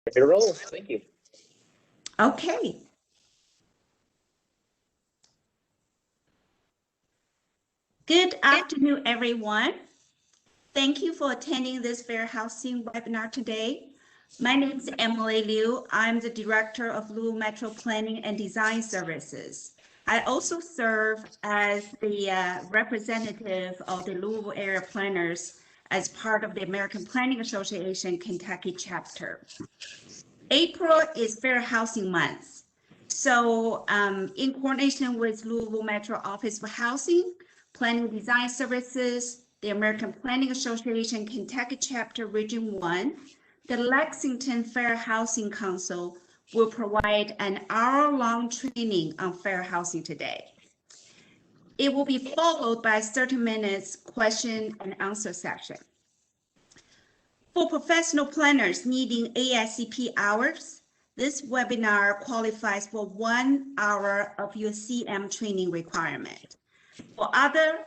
Ready to roll. Thank you. Okay. Good afternoon, everyone. Thank you for attending this Fair Housing webinar today. My name is Emily Liu. I'm the Director of Louisville Metro Planning and Design Services. I also serve as the representative of the Louisville Area Planners as part of the American Planning Association Kentucky chapter. April is Fair Housing Month. So in coordination with Louisville Metro Office for Housing, Planning and Design Services, the American Planning Association Kentucky chapter Region 1, the Lexington Fair Housing Council will provide an hour-long training on fair housing today. It will be followed by 30 minutes question and answer session. For professional planners needing ASCP hours, this webinar qualifies for 1 hour of your CM training requirement. For other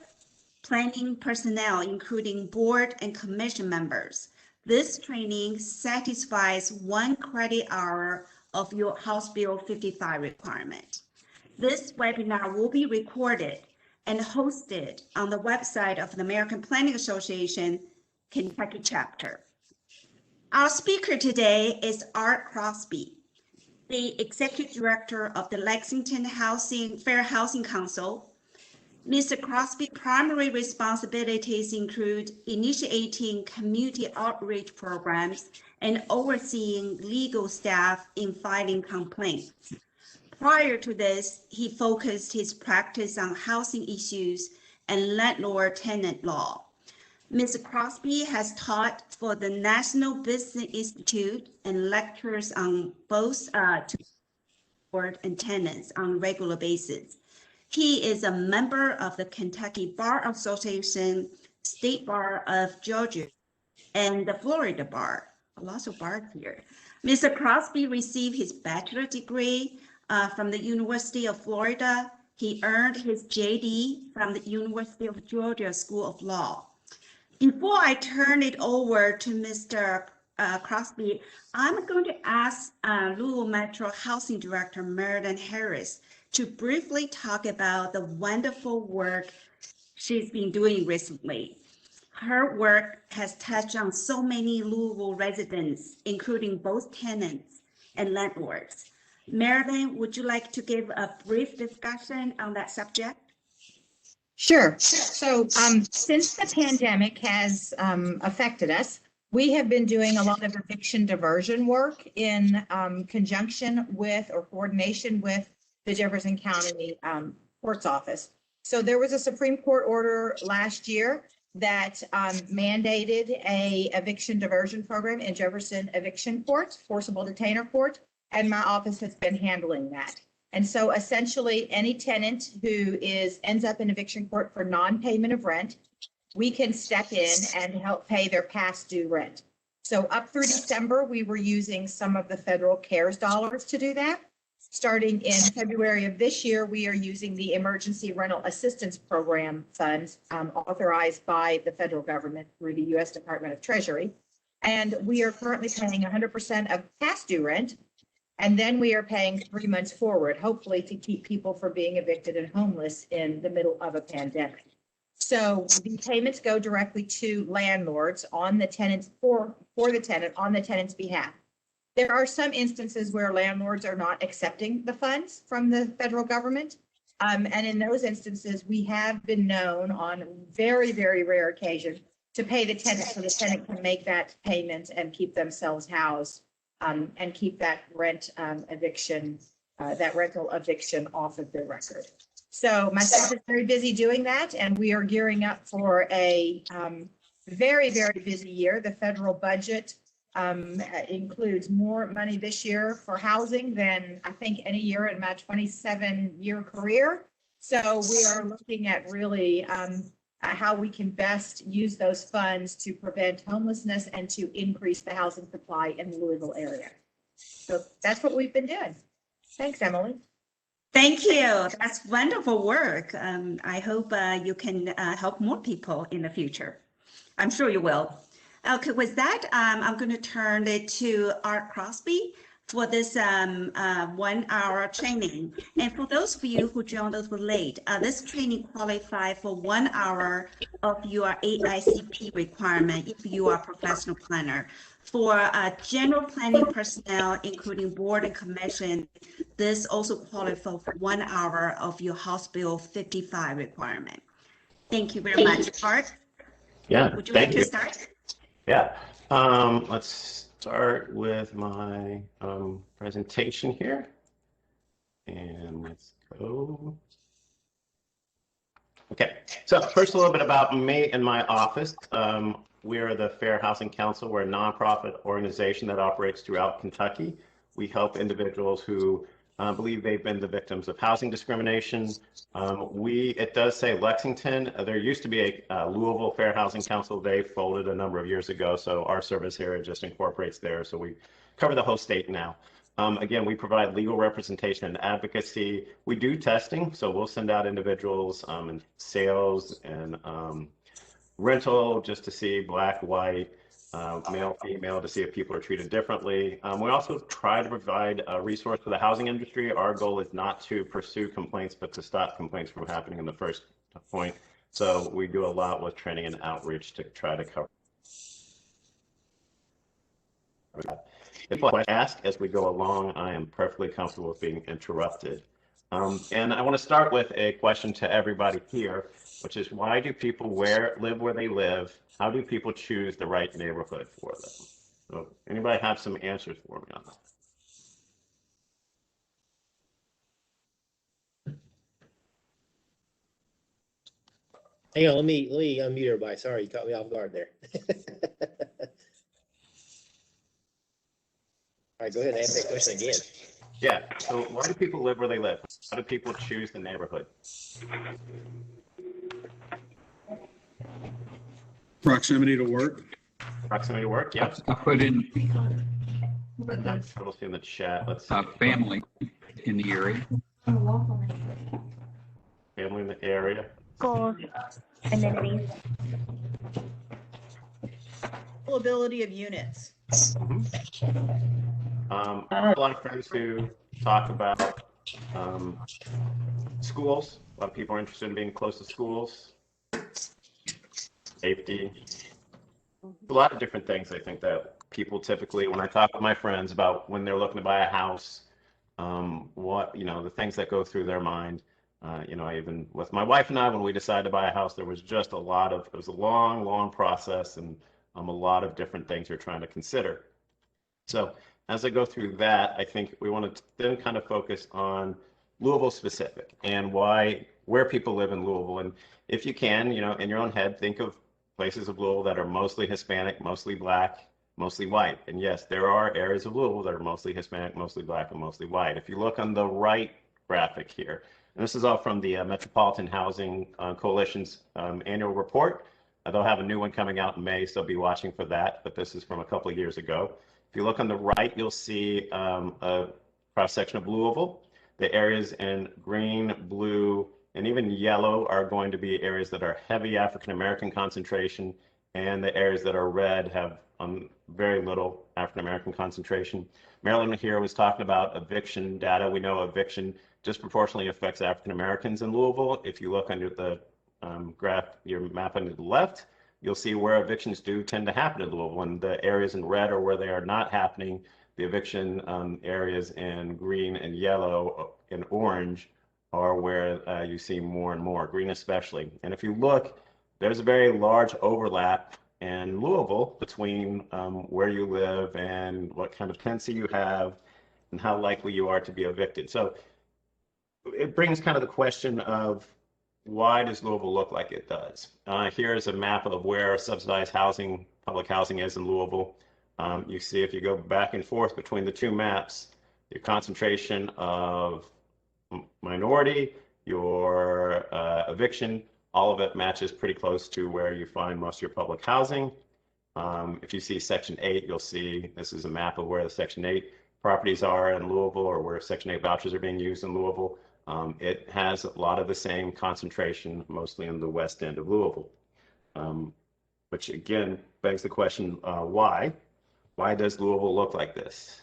planning personnel, including board and commission members, this training satisfies 1 credit hour of your House Bill 55 requirement. This webinar will be recorded and hosted on the website of the American Planning Association Kentucky chapter. Our speaker today is Art Crosby, the Executive Director of the Lexington Fair Housing Council. Mr. Crosby's primary responsibilities include initiating community outreach programs and overseeing legal staff in filing complaints. Prior to this, he focused his practice on housing issues and landlord-tenant law. Mr. Crosby has taught for the National Business Institute and lectures on both landlord and tenants on a regular basis. He is a member of the Kentucky Bar Association, State Bar of Georgia, and the Florida Bar. Lots of bars here. Mr. Crosby received his bachelor's degree from the University of Florida. He earned his JD from the University of Georgia School of Law. Before I turn it over to Mr. Crosby, I'm going to ask Louisville Metro Housing Director Meredith Harris to briefly talk about the wonderful work she's been doing recently. Her work has touched on so many Louisville residents, including both tenants and landlords. Meredith, would you like to give a brief discussion on that subject? Sure. So since the pandemic has affected us, we have been doing a lot of eviction diversion work in conjunction with or coordination with the Jefferson County Court's Office. So there was a Supreme Court order last year that mandated a eviction diversion program in Jefferson Eviction Court, Forcible Detainer Court, and my office has been handling that. And so essentially any tenant who ends up in eviction court for non-payment of rent, we can step in and help pay their past due rent. So up through December, we were using some of the federal CARES dollars to do that. Starting in February of this year, we are using the Emergency Rental Assistance Program funds authorized by the federal government through the U.S. Department of Treasury. And we are currently paying 100% of past due rent. And then we are paying 3 months forward, hopefully to keep people from being evicted and homeless in the middle of a pandemic. So the payments go directly to landlords on the tenants for the tenant on the tenant's behalf. There are some instances where landlords are not accepting the funds from the federal government. And in those instances, we have been known on very, very rare occasion to pay the tenant so the tenant can make that payment and keep themselves housed and keep that rent eviction, that rental eviction off of their record. So my staff is very busy doing that, and we are gearing up for a very, very busy year. The federal budget includes more money this year for housing than I think any year in my 27-year career. So we are looking at really how we can best use those funds to prevent homelessness and to increase the housing supply in the Louisville area. So that's what we've been doing. Thanks, Emily. Thank you. That's wonderful work. I hope you can help more people in the future. I'm sure you will. Okay, with that, I'm going to turn it to Art Crosby for this 1 hour training. And for those of you who joined us late, this training qualifies for 1 hour of your AICP requirement if you are a professional planner. For general planning personnel, including board and commission, this also qualifies for 1 hour of your House Bill 55 requirement. Thank you very much. Art, Yeah, would you thank like to you. start? Yeah, let's start with my presentation here. And let's go. Okay, so first a little bit about me and my office. We are the Fair Housing Council. We're a nonprofit organization that operates throughout Kentucky. We help individuals who believe they've been the victims of housing discrimination. It does say Lexington. There used to be a Louisville Fair Housing Council. They folded a number of years ago, so our service here just incorporates there. So we cover the whole state now. Again, we provide legal representation and advocacy. We do testing, so we'll send out individuals in sales and rental just to see black, white, male, female, to see if people are treated differently. We also try to provide a resource for the housing industry. Our goal is not to pursue complaints, but to stop complaints from happening in the first point. So we do a lot with training and outreach to try to cover that. If I ask as we go along, I am perfectly comfortable with being interrupted. And I want to start with a question to everybody here, which is, why do people live where they live? How do people choose the right neighborhood for them? So anybody have some answers for me on that? Hang on, let me unmute everybody. Sorry, you caught me off guard there. All right, go ahead and answer that question again. Yeah, so why do people live where they live? How do people choose the neighborhood? Proximity to work. Proximity to work, yep. I put in I'm trouble seeing the chat. Let's see. family in the area. Family in the area. Schools, amenities. Availability of units. I have a lot of friends who talk about schools. A lot of people are interested in being close to schools. Safety. A lot of different things, I think, that people typically, when I talk with my friends about when they're looking to buy a house, the things that go through their mind. Even with my wife and I, when we decided to buy a house, there was just it was a long, long process, and a lot of different things you're trying to consider. So as I go through that, I think we want to then kind of focus on Louisville specific and where people live in Louisville. And if you can, in your own head, think of places of Louisville that are mostly Hispanic, mostly black, mostly white. And yes, there are areas of Louisville that are mostly Hispanic, mostly black, and mostly white. If you look on the right graphic here, and this is all from the Metropolitan Housing Coalition's annual report. They'll have a new one coming out in May, so be watching for that, but this is from a couple of years ago. If you look on the right, you'll see a cross-section of Louisville. The areas in green, blue, and even yellow are going to be areas that are heavy African-American concentration, and the areas that are red have very little African-American concentration. Marilyn here was talking about eviction data. We know eviction disproportionately affects African-Americans in Louisville. If you look under the your map under the left, you'll see where evictions do tend to happen in Louisville. And the areas in red are where they are not happening. The eviction areas in green and yellow and orange are where you see more and more, green especially. And if you look, there's a very large overlap in Louisville between where you live and what kind of tenancy you have and how likely you are to be evicted. So it brings kind of the question of, why does Louisville look like it does? Here's a map of where subsidized housing, public housing is in Louisville. You see, if you go back and forth between the two maps, your concentration of minority, your eviction, all of it matches pretty close to where you find most of your public housing. If you see Section 8, you'll see this is a map of where the Section 8 properties are in Louisville, or where Section 8 vouchers are being used in Louisville. It has a lot of the same concentration, mostly in the west end of Louisville. But begs the question, why? Why does Louisville look like this?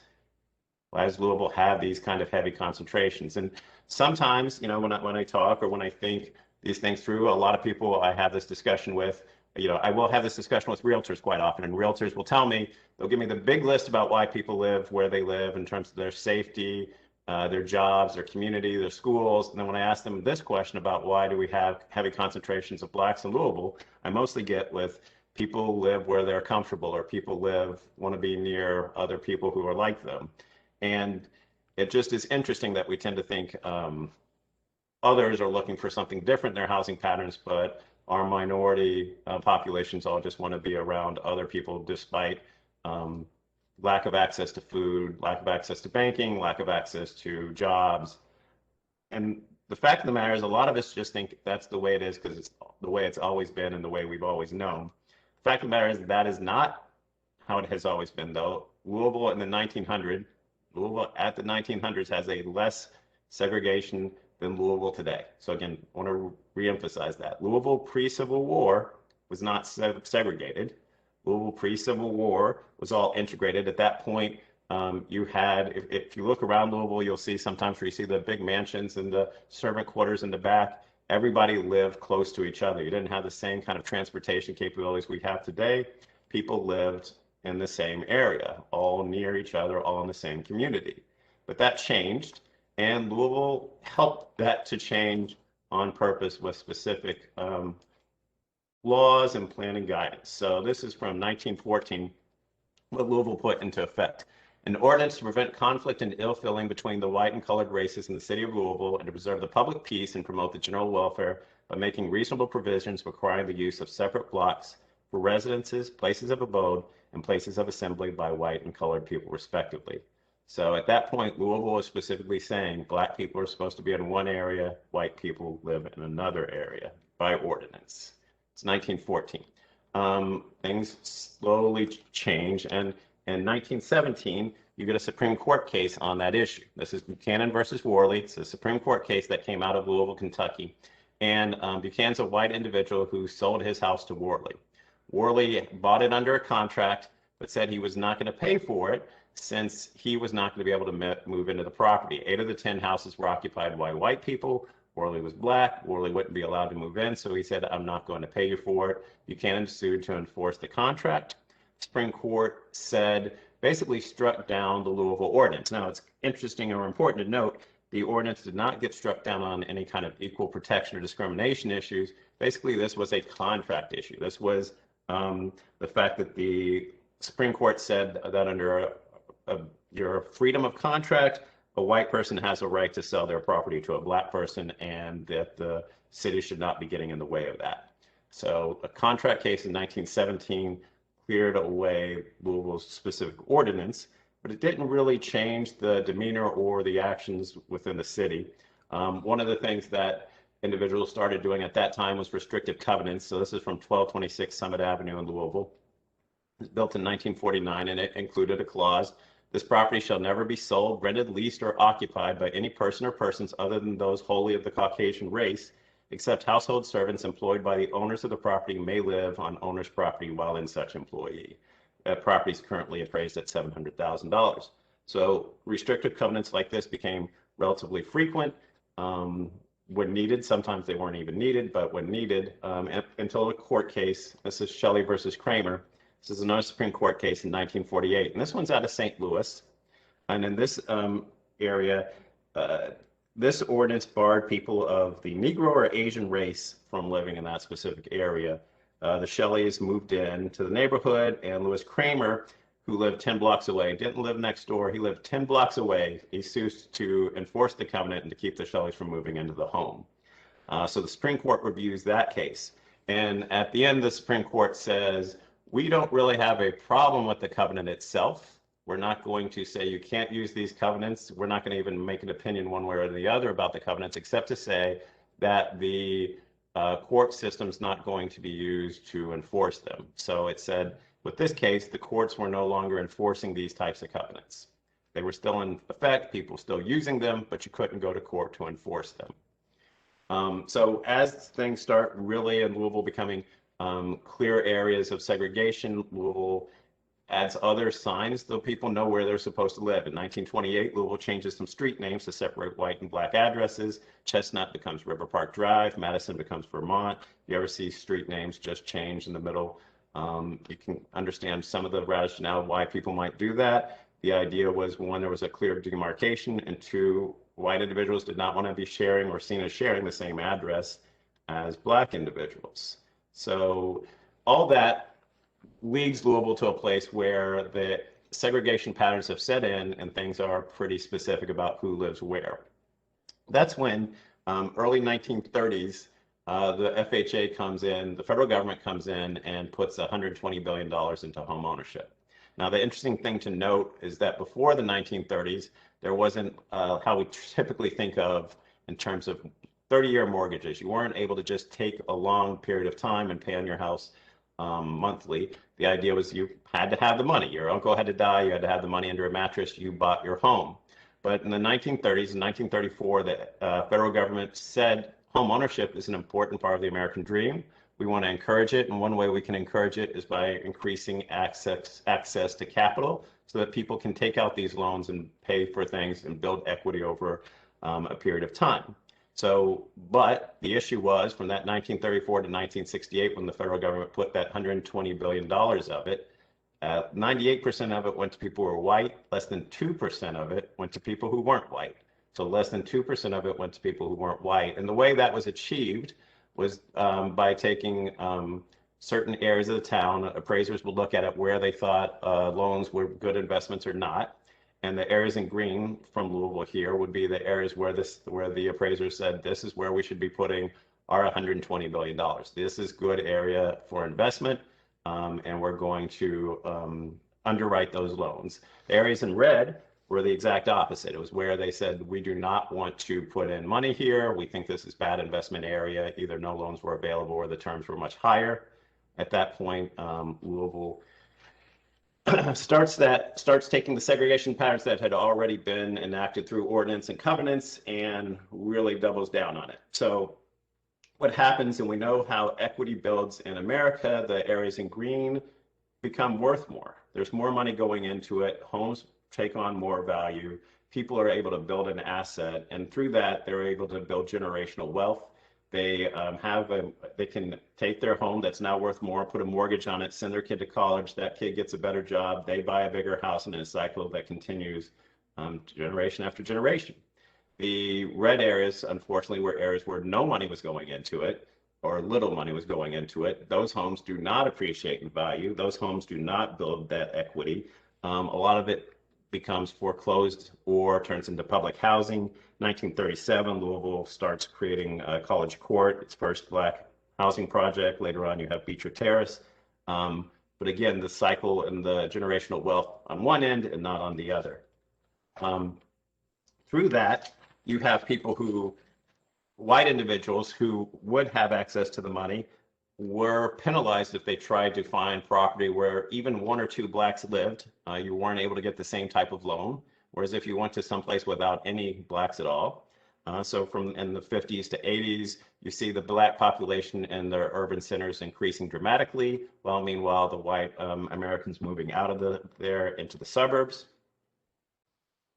Why does Louisville have these kind of heavy concentrations? And sometimes, you know, when I talk or when I think these things through, a lot of people I have this discussion with, you know, I will have this discussion with realtors quite often, and realtors will tell me, they'll give me the big list about why people live where they live in terms of their safety, their jobs, their community, their schools. And then when I ask them this question about why do we have heavy concentrations of blacks in Louisville, I mostly get with people live where they're comfortable, or people want to be near other people who are like them. And it just is interesting that we tend to think others are looking for something different in their housing patterns, but our minority populations all just want to be around other people despite lack of access to food, lack of access to banking, lack of access to jobs. And the fact of the matter is, a lot of us just think that's the way it is because it's the way it's always been and the way we've always known. The fact of the matter is that is not how it has always been, though. Louisville at the 1900s has a less segregation than Louisville today. So again, I want to reemphasize that. Louisville pre-Civil War was not segregated. Louisville pre-Civil War was all integrated. At that point, you had, if you look around Louisville, you'll see sometimes where you see the big mansions and the servant quarters in the back, everybody lived close to each other. You didn't have the same kind of transportation capabilities we have today. People lived in the same area, all near each other, all in the same community. But that changed, and Louisville helped that to change on purpose with specific laws and planning guidance. So this is from 1914, what Louisville put into effect. An ordinance to prevent conflict and ill feeling between the white and colored races in the city of Louisville, and to preserve the public peace and promote the general welfare by making reasonable provisions requiring the use of separate blocks for residences, places of abode, and places of assembly by white and colored people respectively. So at that point, Louisville was specifically saying black people are supposed to be in one area, white people live in another area by ordinance. It's 1914. Things slowly change, and in 1917, you get a Supreme Court case on that issue. This is Buchanan versus WARLEY. It's a Supreme Court case that came out of Louisville, Kentucky. And Buchanan's a white individual who sold his house to WARLEY. WARLEY bought it under a contract, but said he was not going to pay for it since he was not going to be able to move into the property. 8 of the 10 houses were occupied by white people. WARLEY was black. WARLEY wouldn't be allowed to move in, so he said, I'm not going to pay you for it. Buchanan sued to enforce the contract. Supreme Court said, basically struck down the Louisville ordinance. Now, it's interesting or important to note, the ordinance did not get struck down on any kind of equal protection or discrimination issues. Basically, this was a contract issue. This was the fact that the Supreme Court said that under your freedom of contract, a white person has a right to sell their property to a black person, and that the city should not be getting in the way of that. So a contract case in 1917 cleared away Louisville's specific ordinance, but it didn't really change the demeanor or the actions within the city. One of the things that individuals started doing at that time was restrictive covenants. So this is from 1226 Summit Avenue in Louisville. It was built in 1949, and it included a clause: this property shall never be sold, rented, leased, or occupied by any person or persons other than those wholly of the Caucasian race, except household servants employed by the owners of the property may live on owner's property while in such employee. That property is currently appraised at $700,000. So restrictive covenants like this became relatively frequent when needed. Sometimes they weren't even needed, but when needed, until a court case. This is Shelley versus Kramer. This is another Supreme Court case in 1948, and this one's out of St. Louis. And in this area, this ordinance barred people of the Negro or Asian race from living in that specific area. The Shelleys moved in to the neighborhood, and Louis Kramer, who lived 10 blocks away, didn't live next door. He lived 10 blocks away. He sued to enforce the covenant and to keep the Shelleys from moving into the home. So the Supreme Court reviews that case. And at the end, the Supreme Court says, we don't really have a problem with the covenant itself. We're not going to say you can't use these covenants. We're not going to even make an opinion one way or the other about the covenants, except to say that the court system is not going to be used to enforce them. So it said, with this case, the courts were no longer enforcing these types of covenants. They were still in effect, people still using them, but you couldn't go to court to enforce them. So as things start really in Louisville becoming clear areas of segregation. Louisville adds other signs so people know where they're supposed to live. In 1928, Louisville changes some street names to separate white and black addresses. Chestnut becomes River Park Drive. Madison becomes Vermont. You ever see street names just change in the middle? You can understand some of the rationale why people might do that. The idea was, one, there was a clear demarcation, and two, white individuals did not want to be sharing or seen as sharing the same address as black individuals. So all that leads Louisville to a place where the segregation patterns have set in and things are pretty specific about who lives where. That's when early 1930s, the FHA comes in, the federal government comes in and puts $120 billion into home ownership. Now, the interesting thing to note is that before the 1930s, there wasn't how we typically think of in terms of 30-year mortgages. You weren't able to just take a long period of time and pay on your house monthly. The idea was you had to have the money. Your uncle had to die, you had to have the money under a mattress, you bought your home. But in the 1930s, in 1934, the federal government said home ownership is an important part of the American dream. We want to encourage it, and one way we can encourage it is by increasing access to capital so that people can take out these loans and pay for things and build equity over a period of time. So, but the issue was from that 1934 to 1968, when the federal government put that $120 billion of it, 98% of it went to people who were white, less than 2% of it went to people who weren't white. So less than 2% of it went to people who weren't white. And the way that was achieved was by taking certain areas of the town. Appraisers would look at it where they thought loans were good investments or not. And the areas in green from Louisville here would be the areas where the appraiser said, this is where we should be putting our $120 billion. This is good area for investment, and we're going to underwrite those loans. The areas in red were the exact opposite. It was where they said, we do not want to put in money here. We think this is bad investment area. Either no loans were available or the terms were much higher. At that point, Louisville starts taking the segregation patterns that had already been enacted through ordinance and covenants and really doubles down on it. So what happens, and we know how equity builds in America, the areas in green become worth more. There's more money going into it. Homes take on more value. People are able to build an asset, and through that, they're able to build generational wealth. They they can take their home that's now worth more, put a mortgage on it, send their kid to college. That kid gets a better job. They buy a bigger house, and a cycle that continues generation after generation. The red areas, unfortunately, were areas where no money was going into it, or little money was going into it. Those homes do not appreciate in value. Those homes do not build that equity. A lot of it becomes foreclosed or turns into public housing. 1937, Louisville starts creating College Court, its first black housing project. Later on, you have Beecher Terrace. But again, the cycle and the generational wealth on one end and not on the other. Through that, you have people who, white individuals who would have access to the money, were penalized if they tried to find property where even one or two blacks lived. You weren't able to get the same type of loan. Whereas if you went to someplace without any blacks at all, so from in the 50s to 80s, you see the black population in the urban centers increasing dramatically, while meanwhile the white Americans moving out of there into the suburbs,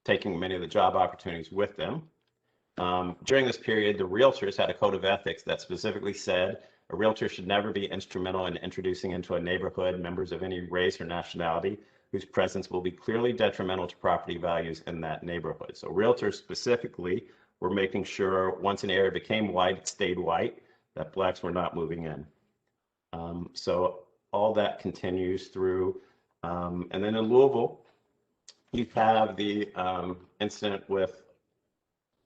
taking many of the job opportunities with them. During this period, the realtors had a code of ethics that specifically said a realtor should never be instrumental in introducing into a neighborhood members of any race or nationality whose presence will be clearly detrimental to property values in that neighborhood. So realtors specifically were making sure once an area became white, it stayed white, that blacks were not moving in. So all that continues through. And then in Louisville, you have the incident with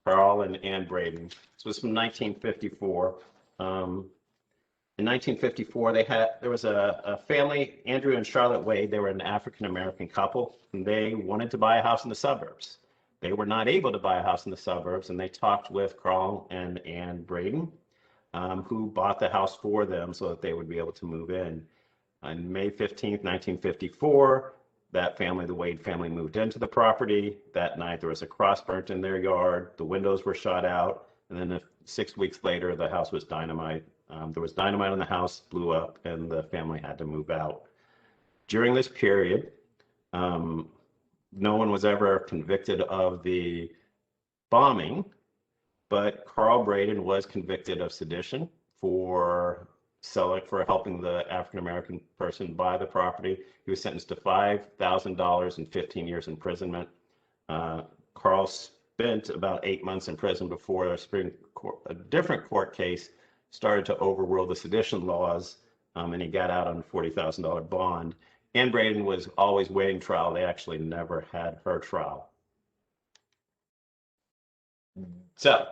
Carl and Ann Braden. This was from 1954. In 1954, there was a family, Andrew and Charlotte Wade. They were an African-American couple, and they wanted to buy a house in the suburbs. They were not able to buy a house in the suburbs, and they talked with Carl and Ann Braden, who bought the house for them so that they would be able to move in. On May 15th, 1954, that family, the Wade family, moved into the property. That night, there was a cross burnt in their yard. The windows were shot out, and then 6 weeks later, the house was dynamite There was dynamite in the house, blew up, and the family had to move out. During this period, no one was ever convicted of the bombing, but Carl Braden was convicted of sedition for helping the African-American person buy the property. He was sentenced to $5,000 and 15 years imprisonment. Carl spent about 8 months in prison before a different court case started to overrule the sedition laws, and he got out on a $40,000 bond. Ann Braden was always waiting trial. They actually never had her trial. So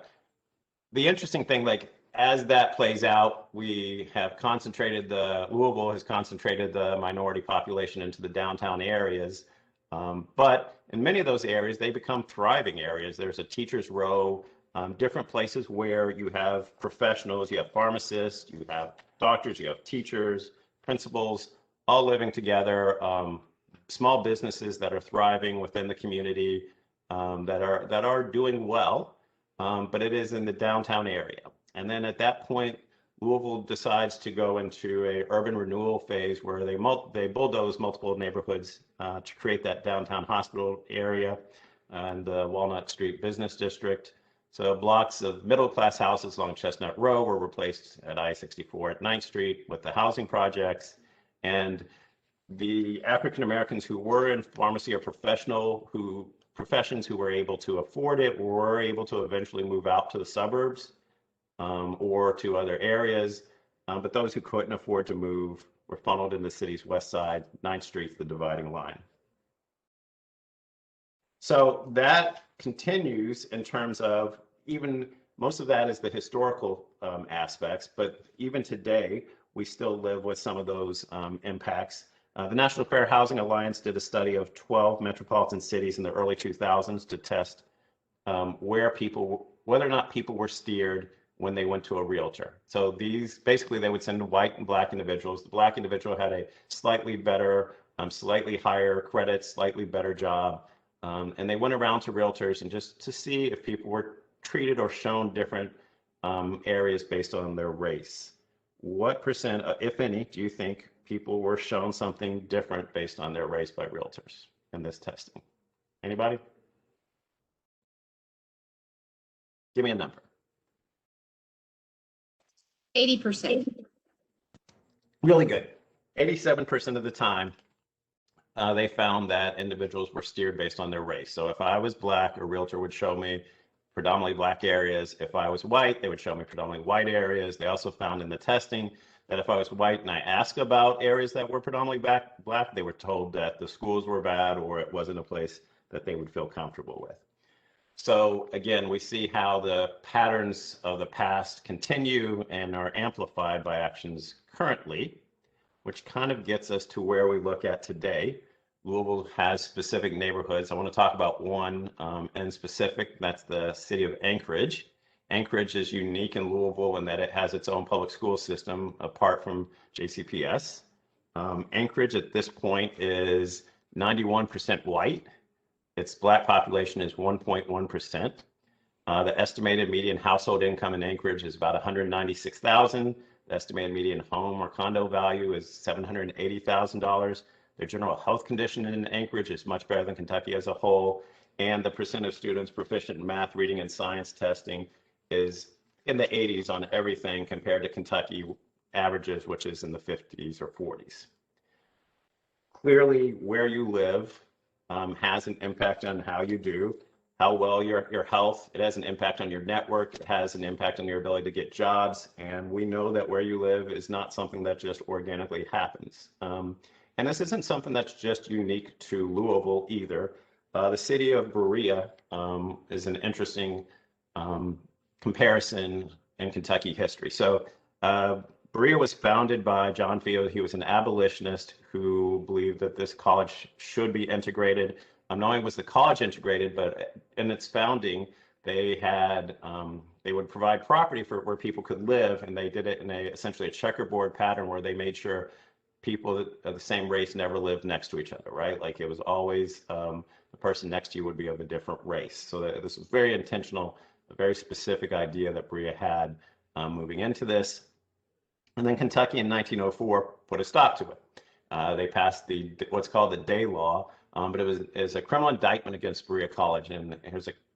the interesting thing, like as that plays out, Louisville has concentrated the minority population into the downtown areas. But in many of those areas, they become thriving areas. There's a teacher's row, different places where you have professionals, you have pharmacists, you have doctors, you have teachers, principals, all living together, small businesses that are thriving within the community, that are doing well, but it is in the downtown area. And then at that point, Louisville decides to go into a urban renewal phase where they bulldoze multiple neighborhoods to create that downtown hospital area and the Walnut Street Business District. So blocks of middle-class houses along Chestnut Row were replaced at I-64 at 9th Street with the housing projects. And the African Americans who were in pharmacy or professions who were able to afford it were able to eventually move out to the suburbs or to other areas. But those who couldn't afford to move were funneled in the city's west side. 9th Street's the dividing line. So that continues in terms of even most of that is the historical aspects, but even today, we still live with some of those impacts. The National Fair Housing Alliance did a study of 12 metropolitan cities in the early 2000s to test whether or not people were steered when they went to a realtor. So these, basically they would send white and black individuals. The black individual had a slightly better, slightly higher credit, slightly better job. And they went around to realtors and just to see if people were treated or shown different areas based on their race. What percent, if any, do you think people were shown something different based on their race by realtors in this testing? Anybody? Give me a number. 80%. Really good. 87% of the time, they found that individuals were steered based on their race. So if I was black, a realtor would show me predominantly black areas. If I was white, they would show me predominantly white areas. They also found in the testing that if I was white and I asked about areas that were predominantly black, they were told that the schools were bad or it wasn't a place that they would feel comfortable with. So again, we see how the patterns of the past continue and are amplified by actions currently, which kind of gets us to where we look at today. Louisville has specific neighborhoods. I want to talk about one in specific. That's the city of Anchorage. Anchorage is unique in Louisville in that it has its own public school system apart from JCPS. Anchorage at this point is 91% white. Its black population is 1.1%. The estimated median household income in Anchorage is about $196,000. The estimated median home or condo value is $780,000. Their general health condition in Anchorage is much better than Kentucky as a whole. And the percent of students proficient in math, reading, and science testing is in the 80s on everything compared to Kentucky averages, which is in the 50s or 40s. Clearly, where you live has an impact on how you do, how well your health. It has an impact on your network. It has an impact on your ability to get jobs. And we know that where you live is not something that just organically happens. And this isn't something that's just unique to Louisville either. The city of Berea is an interesting comparison in Kentucky history. So Berea was founded by John Field. He was an abolitionist who believed that this college should be integrated. Not only was the college integrated, but in its founding, they would provide property for where people could live, and they did it in essentially a checkerboard pattern where they made sure people of the same race never lived next to each other, right? Like it was always the person next to you would be of a different race. So this was very intentional, a very specific idea that Berea had moving into this. And then Kentucky in 1904 put a stop to it. They passed what's called the Day Law, but it was a criminal indictment against Berea College. And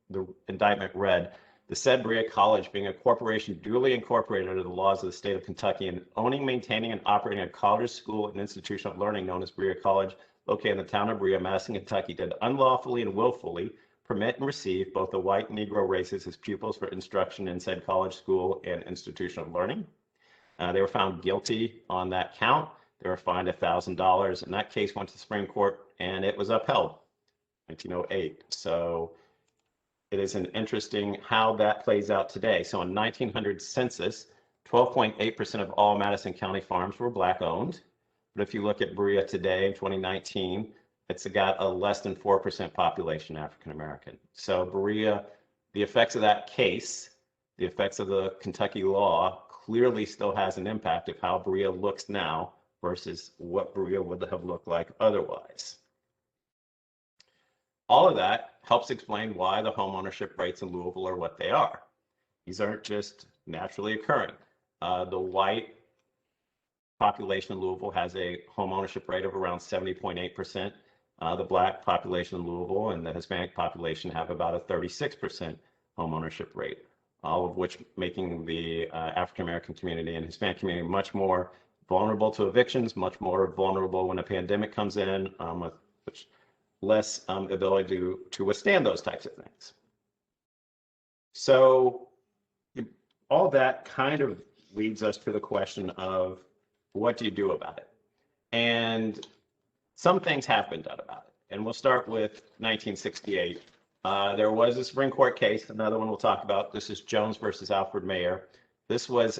the indictment read, the said Berea College being a corporation duly incorporated under the laws of the state of Kentucky and owning, maintaining, and operating a college, school, and institution of learning known as Berea College, located in the town of Berea, Madison, Kentucky, did unlawfully and willfully permit and receive both the white and Negro races as pupils for instruction in said college, school, and institution of learning. They were found guilty on that count. They were fined $1,000, and that case went to the Supreme Court, and it was upheld, 1908. So it is an interesting how that plays out today. So in 1900 census, 12.8% of all Madison County farms were Black owned. But if you look at Berea today in 2019, it's got a less than 4% population African American. So Berea, the effects of that case, the effects of the Kentucky law clearly still has an impact of how Berea looks now versus what Berea would have looked like otherwise. All of that helps explain why the homeownership rates in Louisville are what they are. These aren't just naturally occurring. The white population in Louisville has a homeownership rate of around 70.8%. The Black population in Louisville and the Hispanic population have about a 36% homeownership rate, all of which making the African American community and Hispanic community much more vulnerable to evictions, much more vulnerable when a pandemic comes in, with which less ability to withstand those types of things. So all that kind of leads us to the question of what do you do about it? And some things have been done about it. And we'll start with 1968. There was a Supreme Court case, another one we'll talk about. This is Jones versus Alfred Mayer. This was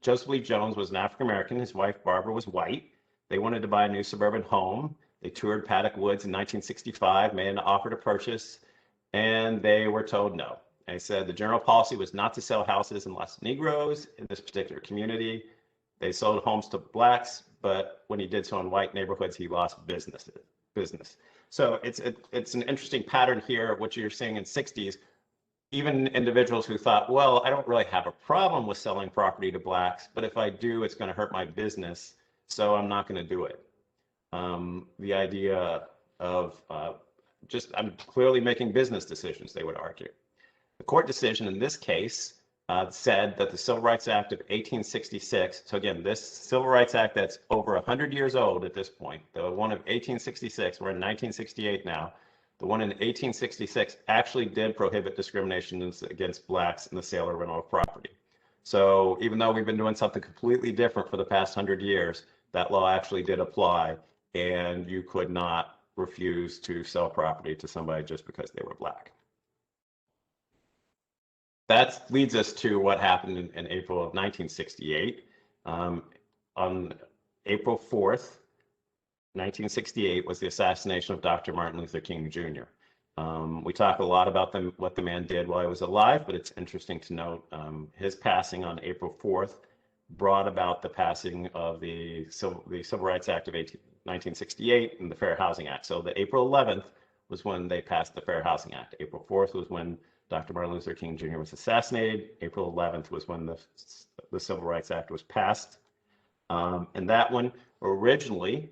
Joseph Lee Jones was an African American. His wife, Barbara, was white. They wanted to buy a new suburban home. They toured Paddock Woods in 1965, made an offer to purchase, and they were told no. They said the general policy was not to sell houses unless Negroes in this particular community. They sold homes to Blacks, but when he did so in white neighborhoods, he lost business. So it's an interesting pattern here, what you're seeing in 60s. Even individuals who thought, well, I don't really have a problem with selling property to Blacks, but if I do, it's going to hurt my business, so I'm not going to do it. The idea of I'm clearly making business decisions, they would argue. The court decision in this case said that the Civil Rights Act of 1866, so again, this Civil Rights Act that's over 100 years old at this point, the one of 1866, we're in 1968 now, the one in 1866 actually did prohibit discrimination against Blacks in the sale or rental of property. So even though we've been doing something completely different for the past 100 years, that law actually did apply, and you could not refuse to sell property to somebody just because they were Black. That leads us to what happened in April of 1968. On April 4th, 1968 was the assassination of Dr. Martin Luther King Jr. We talk a lot about what the man did while he was alive, but it's interesting to note his passing on April 4th brought about the passing of the Civil Rights Act of 1968 and the Fair Housing Act. So the April 11th was when they passed the Fair Housing Act. April 4th was when Dr. Martin Luther King Jr. was assassinated. April 11th was when the Civil Rights Act was passed. And that one originally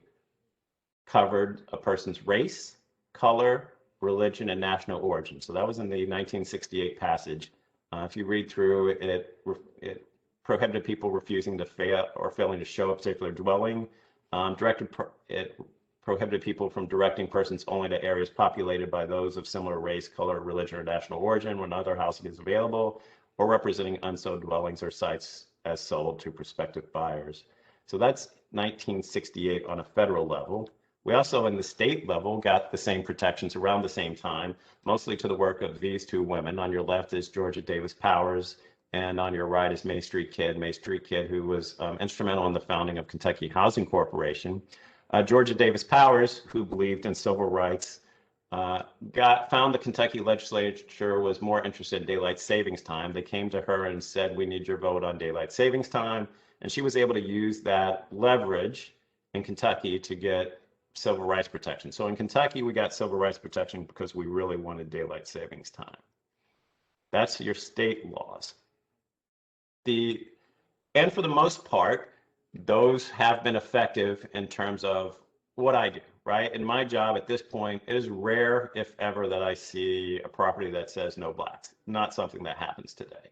covered a person's race, color, religion, and national origin. So that was in the 1968 passage. If you read through it, it prohibited people refusing to fail or failing to show a particular dwelling. It prohibited people from directing persons only to areas populated by those of similar race, color, religion, or national origin when other housing is available, or representing unsold dwellings or sites as sold to prospective buyers. So that's 1968 on a federal level. We also, in the state level, got the same protections around the same time, mostly to the work of these two women. On your left is Georgia Davis Powers, and on your right is May Street Kid, who was instrumental in the founding of Kentucky Housing Corporation. Georgia Davis Powers, who believed in civil rights, found the Kentucky legislature was more interested in daylight savings time. They came to her and said, we need your vote on daylight savings time. And she was able to use that leverage in Kentucky to get civil rights protection. So in Kentucky, we got civil rights protection because we really wanted daylight savings time. That's your state laws. The And for the most part, those have been effective in terms of what I do, right? In my job at this point, it is rare, if ever, that I see a property that says no blacks. Not something that happens today.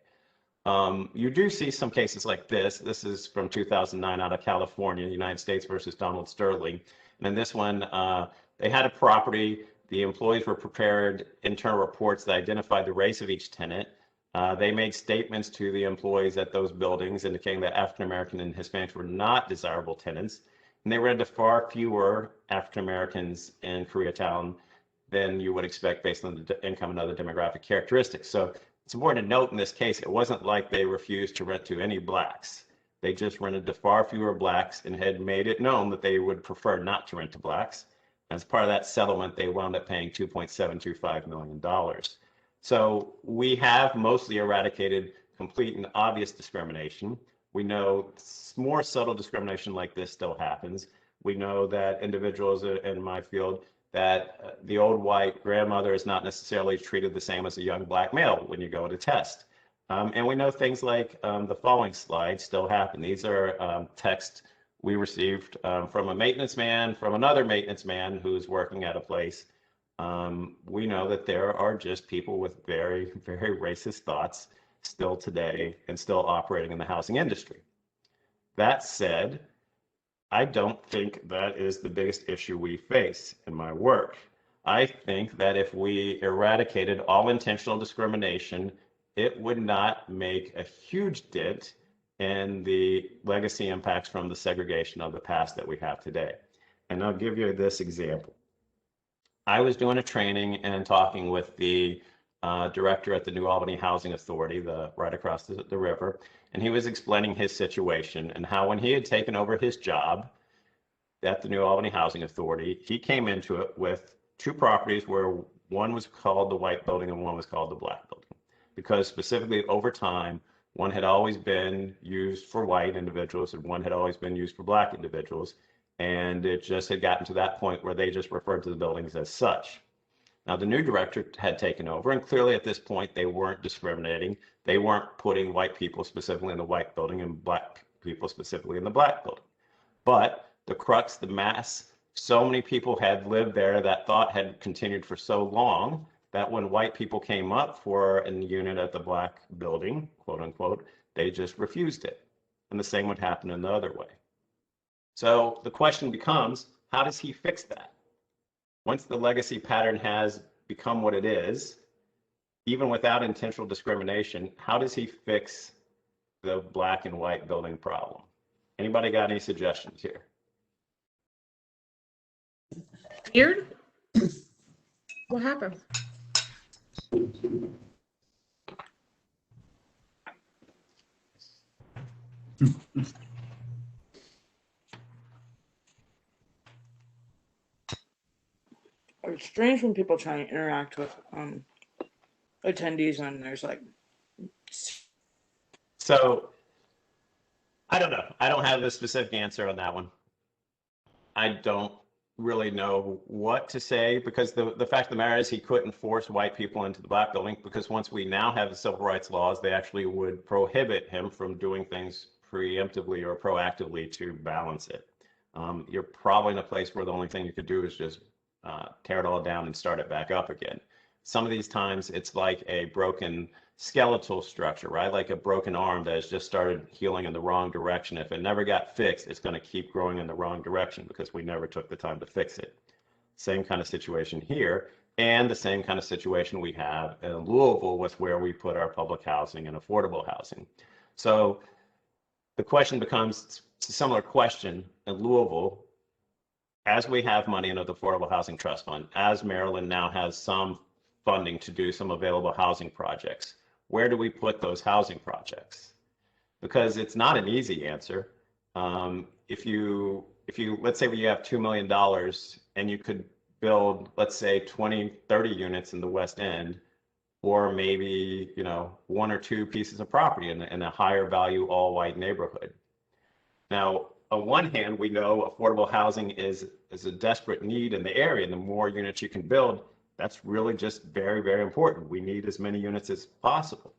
You do see some cases like this. This is from 2009 out of California, United States versus Donald Sterling. And in this one, they had a property. The employees were prepared internal reports that identified the race of each tenant. They made statements to the employees at those buildings indicating that African American and Hispanics were not desirable tenants. And they rented to far fewer African Americans in Koreatown than you would expect based on the income and other demographic characteristics. So it's important to note in this case, it wasn't like they refused to rent to any blacks. They just rented to far fewer blacks and had made it known that they would prefer not to rent to blacks. As part of that settlement, they wound up paying $2.725 million. So we have mostly eradicated complete and obvious discrimination. We know more subtle discrimination like this still happens. We know that individuals in my field, that the old white grandmother is not necessarily treated the same as a young black male when you go to test. And we know things like the following slides still happen. These are texts we received from a maintenance man, from another maintenance man who's working at a place. We know that there are just people with very, very racist thoughts still today and still operating in the housing industry. That said, I don't think that is the biggest issue we face in my work. I think that if we eradicated all intentional discrimination, it would not make a huge dent in the legacy impacts from the segregation of the past that we have today. And I'll give you this example. I was doing a training and talking with the director at the New Albany Housing Authority, right across the river, and he was explaining his situation and how when he had taken over his job at the New Albany Housing Authority, he came into it with two properties where one was called the white building and one was called the black building. Because specifically over time, one had always been used for white individuals and one had always been used for black individuals. And it just had gotten to that point where they just referred to the buildings as such. Now, the new director had taken over, and clearly at this point, they weren't discriminating. They weren't putting white people specifically in the white building and black people specifically in the black building. But the crux, the mass, so many people had lived there, that thought had continued for so long that when white people came up for a unit at the black building, quote unquote, they just refused it. And the same would happen in the other way. So the question becomes, how does he fix that? Once the legacy pattern has become what it is, even without intentional discrimination, how does he fix the black and white building problem? Anybody got any suggestions here? Weird? What happened? It's strange when people try and interact with attendees and there's like. So I don't know. I don't have a specific answer on that one. I don't really know what to say because the fact of the matter is he couldn't force white people into the black building because once we now have the civil rights laws, they actually would prohibit him from doing things preemptively or proactively to balance it. You're probably in a place where the only thing you could do is just tear it all down and start it back up again. Some of these times it's like a broken skeletal structure, right? Like a broken arm that has just started healing in the wrong direction. If it never got fixed, it's going to keep growing in the wrong direction because we never took the time to fix it. Same kind of situation here, and the same kind of situation we have in Louisville with where we put our public housing and affordable housing. So the question becomes, it's a similar question in Louisville. As we have money in the Affordable Housing Trust Fund, as Maryland now has some funding to do some available housing projects, where do we put those housing projects? Because it's not an easy answer. If you let's say you have $2 million and you could build, let's say 20, 30 units in the West End, or maybe, you know, one or two pieces of property in a higher value, all white neighborhood. Now, on one hand, we know affordable housing is a desperate need in the area, and the more units you can build, that's really just very, very important. We need as many units as possible.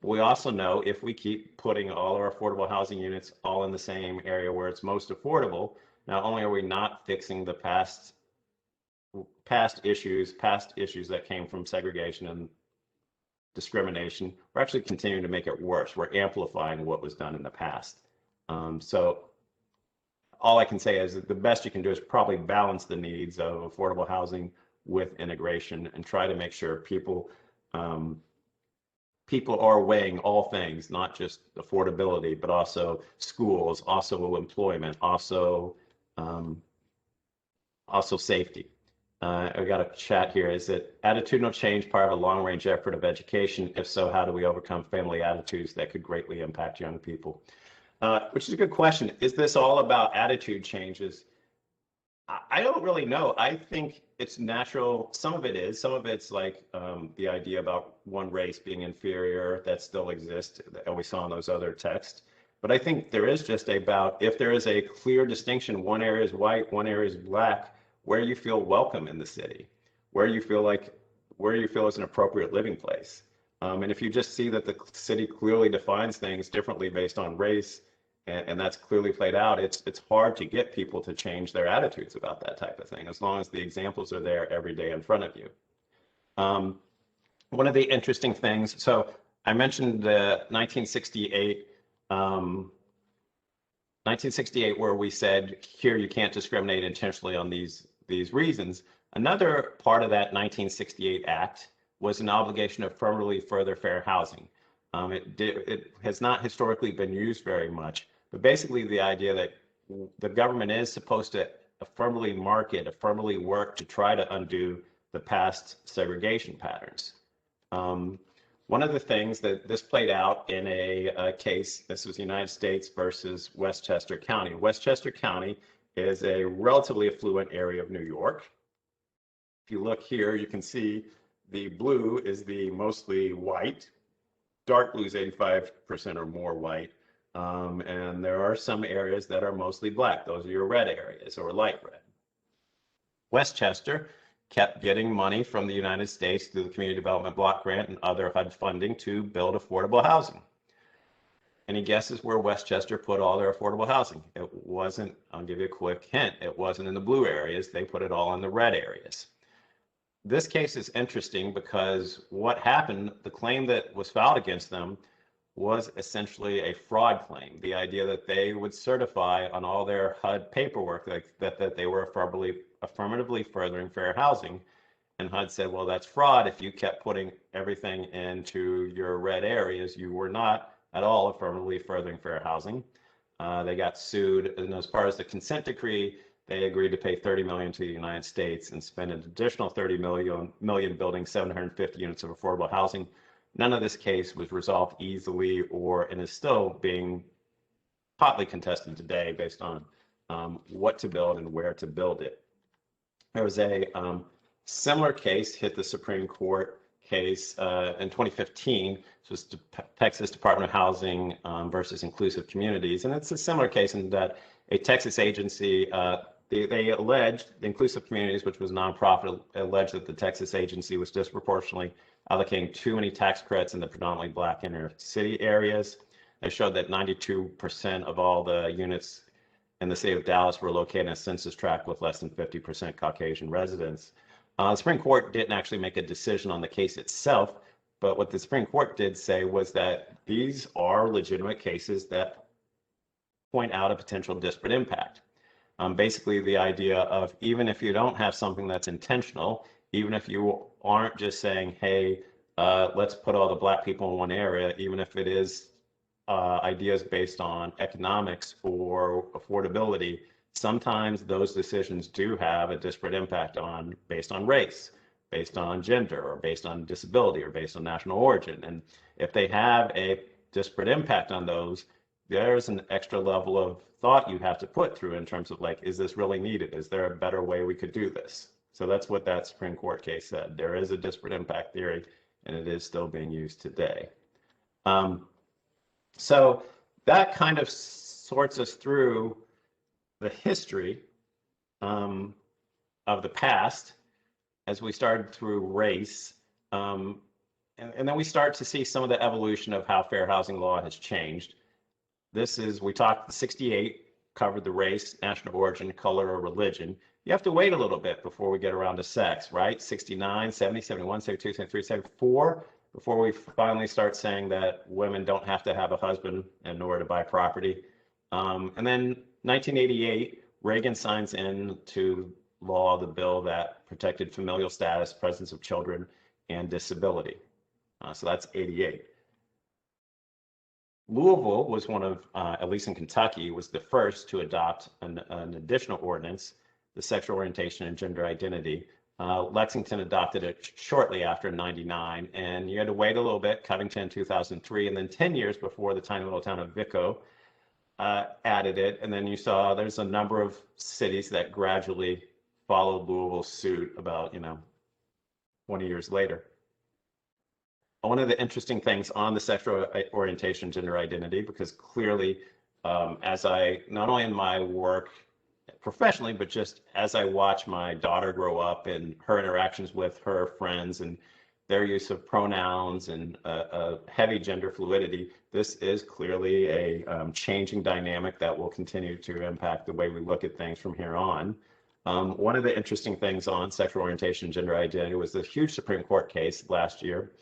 We also know if we keep putting all our affordable housing units all in the same area where it's most affordable, not only are we not fixing the past issues that came from segregation and discrimination, we're actually continuing to make it worse. We're amplifying what was done in the past. So all I can say is that the best you can do is probably balance the needs of affordable housing with integration and try to make sure people are weighing all things, not just affordability, but also schools, also employment, also safety. I got a chat here. Is it attitudinal change part of a long-range effort of education? If so, how do we overcome family attitudes that could greatly impact young people? Which is a good question. Is this all about attitude changes? I don't really know. I think it's natural. Some of it is. Some of it's like the idea about one race being inferior that still exists, and we saw in those other texts. But I think there is just about, if there is a clear distinction, one area is white, one area is black, where you feel welcome in the city, where you feel is an appropriate living place. And if you just see that the city clearly defines things differently based on race, and that's clearly played out, it's hard to get people to change their attitudes about that type of thing, as long as the examples are there every day in front of you. One of the interesting things, so I mentioned the 1968, where we said, here you can't discriminate intentionally on these reasons. Another part of that 1968 Act was an obligation to affirmatively further fair housing. It has not historically been used very much, but basically the idea that the government is supposed to affirmatively affirmatively work to try to undo the past segregation patterns. One of the things that this played out in a case, this was United States versus Westchester County. Westchester County is a relatively affluent area of New York. If you look here, you can see the blue is the mostly white, dark blue is 85% or more white, and there are some areas that are mostly black. Those are your red areas or light red. Westchester kept getting money from the United States through the Community Development Block Grant and other HUD funding to build affordable housing. Any guesses where Westchester put all their affordable housing? It wasn't, I'll give you a quick hint, it wasn't in the blue areas, they put it all in the red areas. This case is interesting because what happened, the claim that was filed against them was essentially a fraud claim. The idea that they would certify on all their HUD paperwork that they were affirmatively furthering fair housing. And HUD said, well, that's fraud. If you kept putting everything into your red areas, you were not at all affirmatively furthering fair housing. They got sued. And as far as the consent decree, they agreed to pay $30 million to the United States and spend an additional $30 million building 750 units of affordable housing. None of this case was resolved easily and is still being hotly contested today based on what to build and where to build it. There was a similar case hit the Supreme Court case in 2015. This was Texas Department of Housing versus Inclusive Communities. And it's a similar case in that a Texas agency, they alleged, the Inclusive Communities, which was a nonprofit, alleged that the Texas agency was disproportionately allocating too many tax credits in the predominantly black inner city areas. They showed that 92% of all the units in the city of Dallas were located in a census tract with less than 50% Caucasian residents. The Supreme Court didn't actually make a decision on the case itself, but what the Supreme Court did say was that these are legitimate cases that point out a potential disparate impact. Basically, the idea of even if you don't have something that's intentional, even if you aren't just saying, hey, let's put all the black people in one area, even if it is ideas based on economics or affordability, sometimes those decisions do have a disparate impact based on race, based on gender, or based on disability, or based on national origin. And if they have a disparate impact on those, there's an extra level of thought you have to put through in terms of like, is this really needed? Is there a better way we could do this? So that's what that Supreme Court case said. There is a disparate impact theory, and it is still being used today. So that kind of sorts us through the history of the past as we started through race. and then we start to see some of the evolution of how fair housing law has changed. This is, we talked, 68 covered the race, national origin, color, or religion. You have to wait a little bit before we get around to sex, right? 69, 70, 71, 72, 73, 74, before we finally start saying that women don't have to have a husband in order to buy property. And then 1988, Reagan signs into law the bill that protected familial status, presence of children, and disability. So that's 88. Louisville was one of, at least in Kentucky, was the first to adopt an additional ordinance, the sexual orientation and gender identity. Lexington adopted it shortly after 99, and you had to wait a little bit, Covington 2003, and then 10 years before the tiny little town of VIII added it. And then you saw there's a number of cities that gradually followed Louisville's suit about, 20 years later. One of the interesting things on the sexual orientation, gender identity, because clearly, as I, not only in my work professionally, but just as I watch my daughter grow up and her interactions with her friends and their use of pronouns and a heavy gender fluidity, this is clearly a changing dynamic that will continue to impact the way we look at things from here on. One of the interesting things on sexual orientation and gender identity was this huge Supreme Court case last year.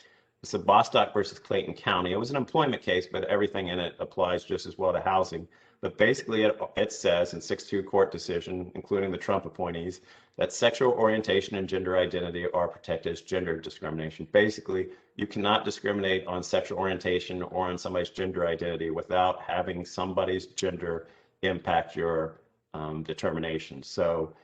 It's the Bostock versus Clayton County. It was an employment case, but everything in it applies just as well to housing. But basically, it says in 6-2 court decision, including the Trump appointees, that sexual orientation and gender identity are protected as gender discrimination. Basically, you cannot discriminate on sexual orientation or on somebody's gender identity without having somebody's gender impact your determination. So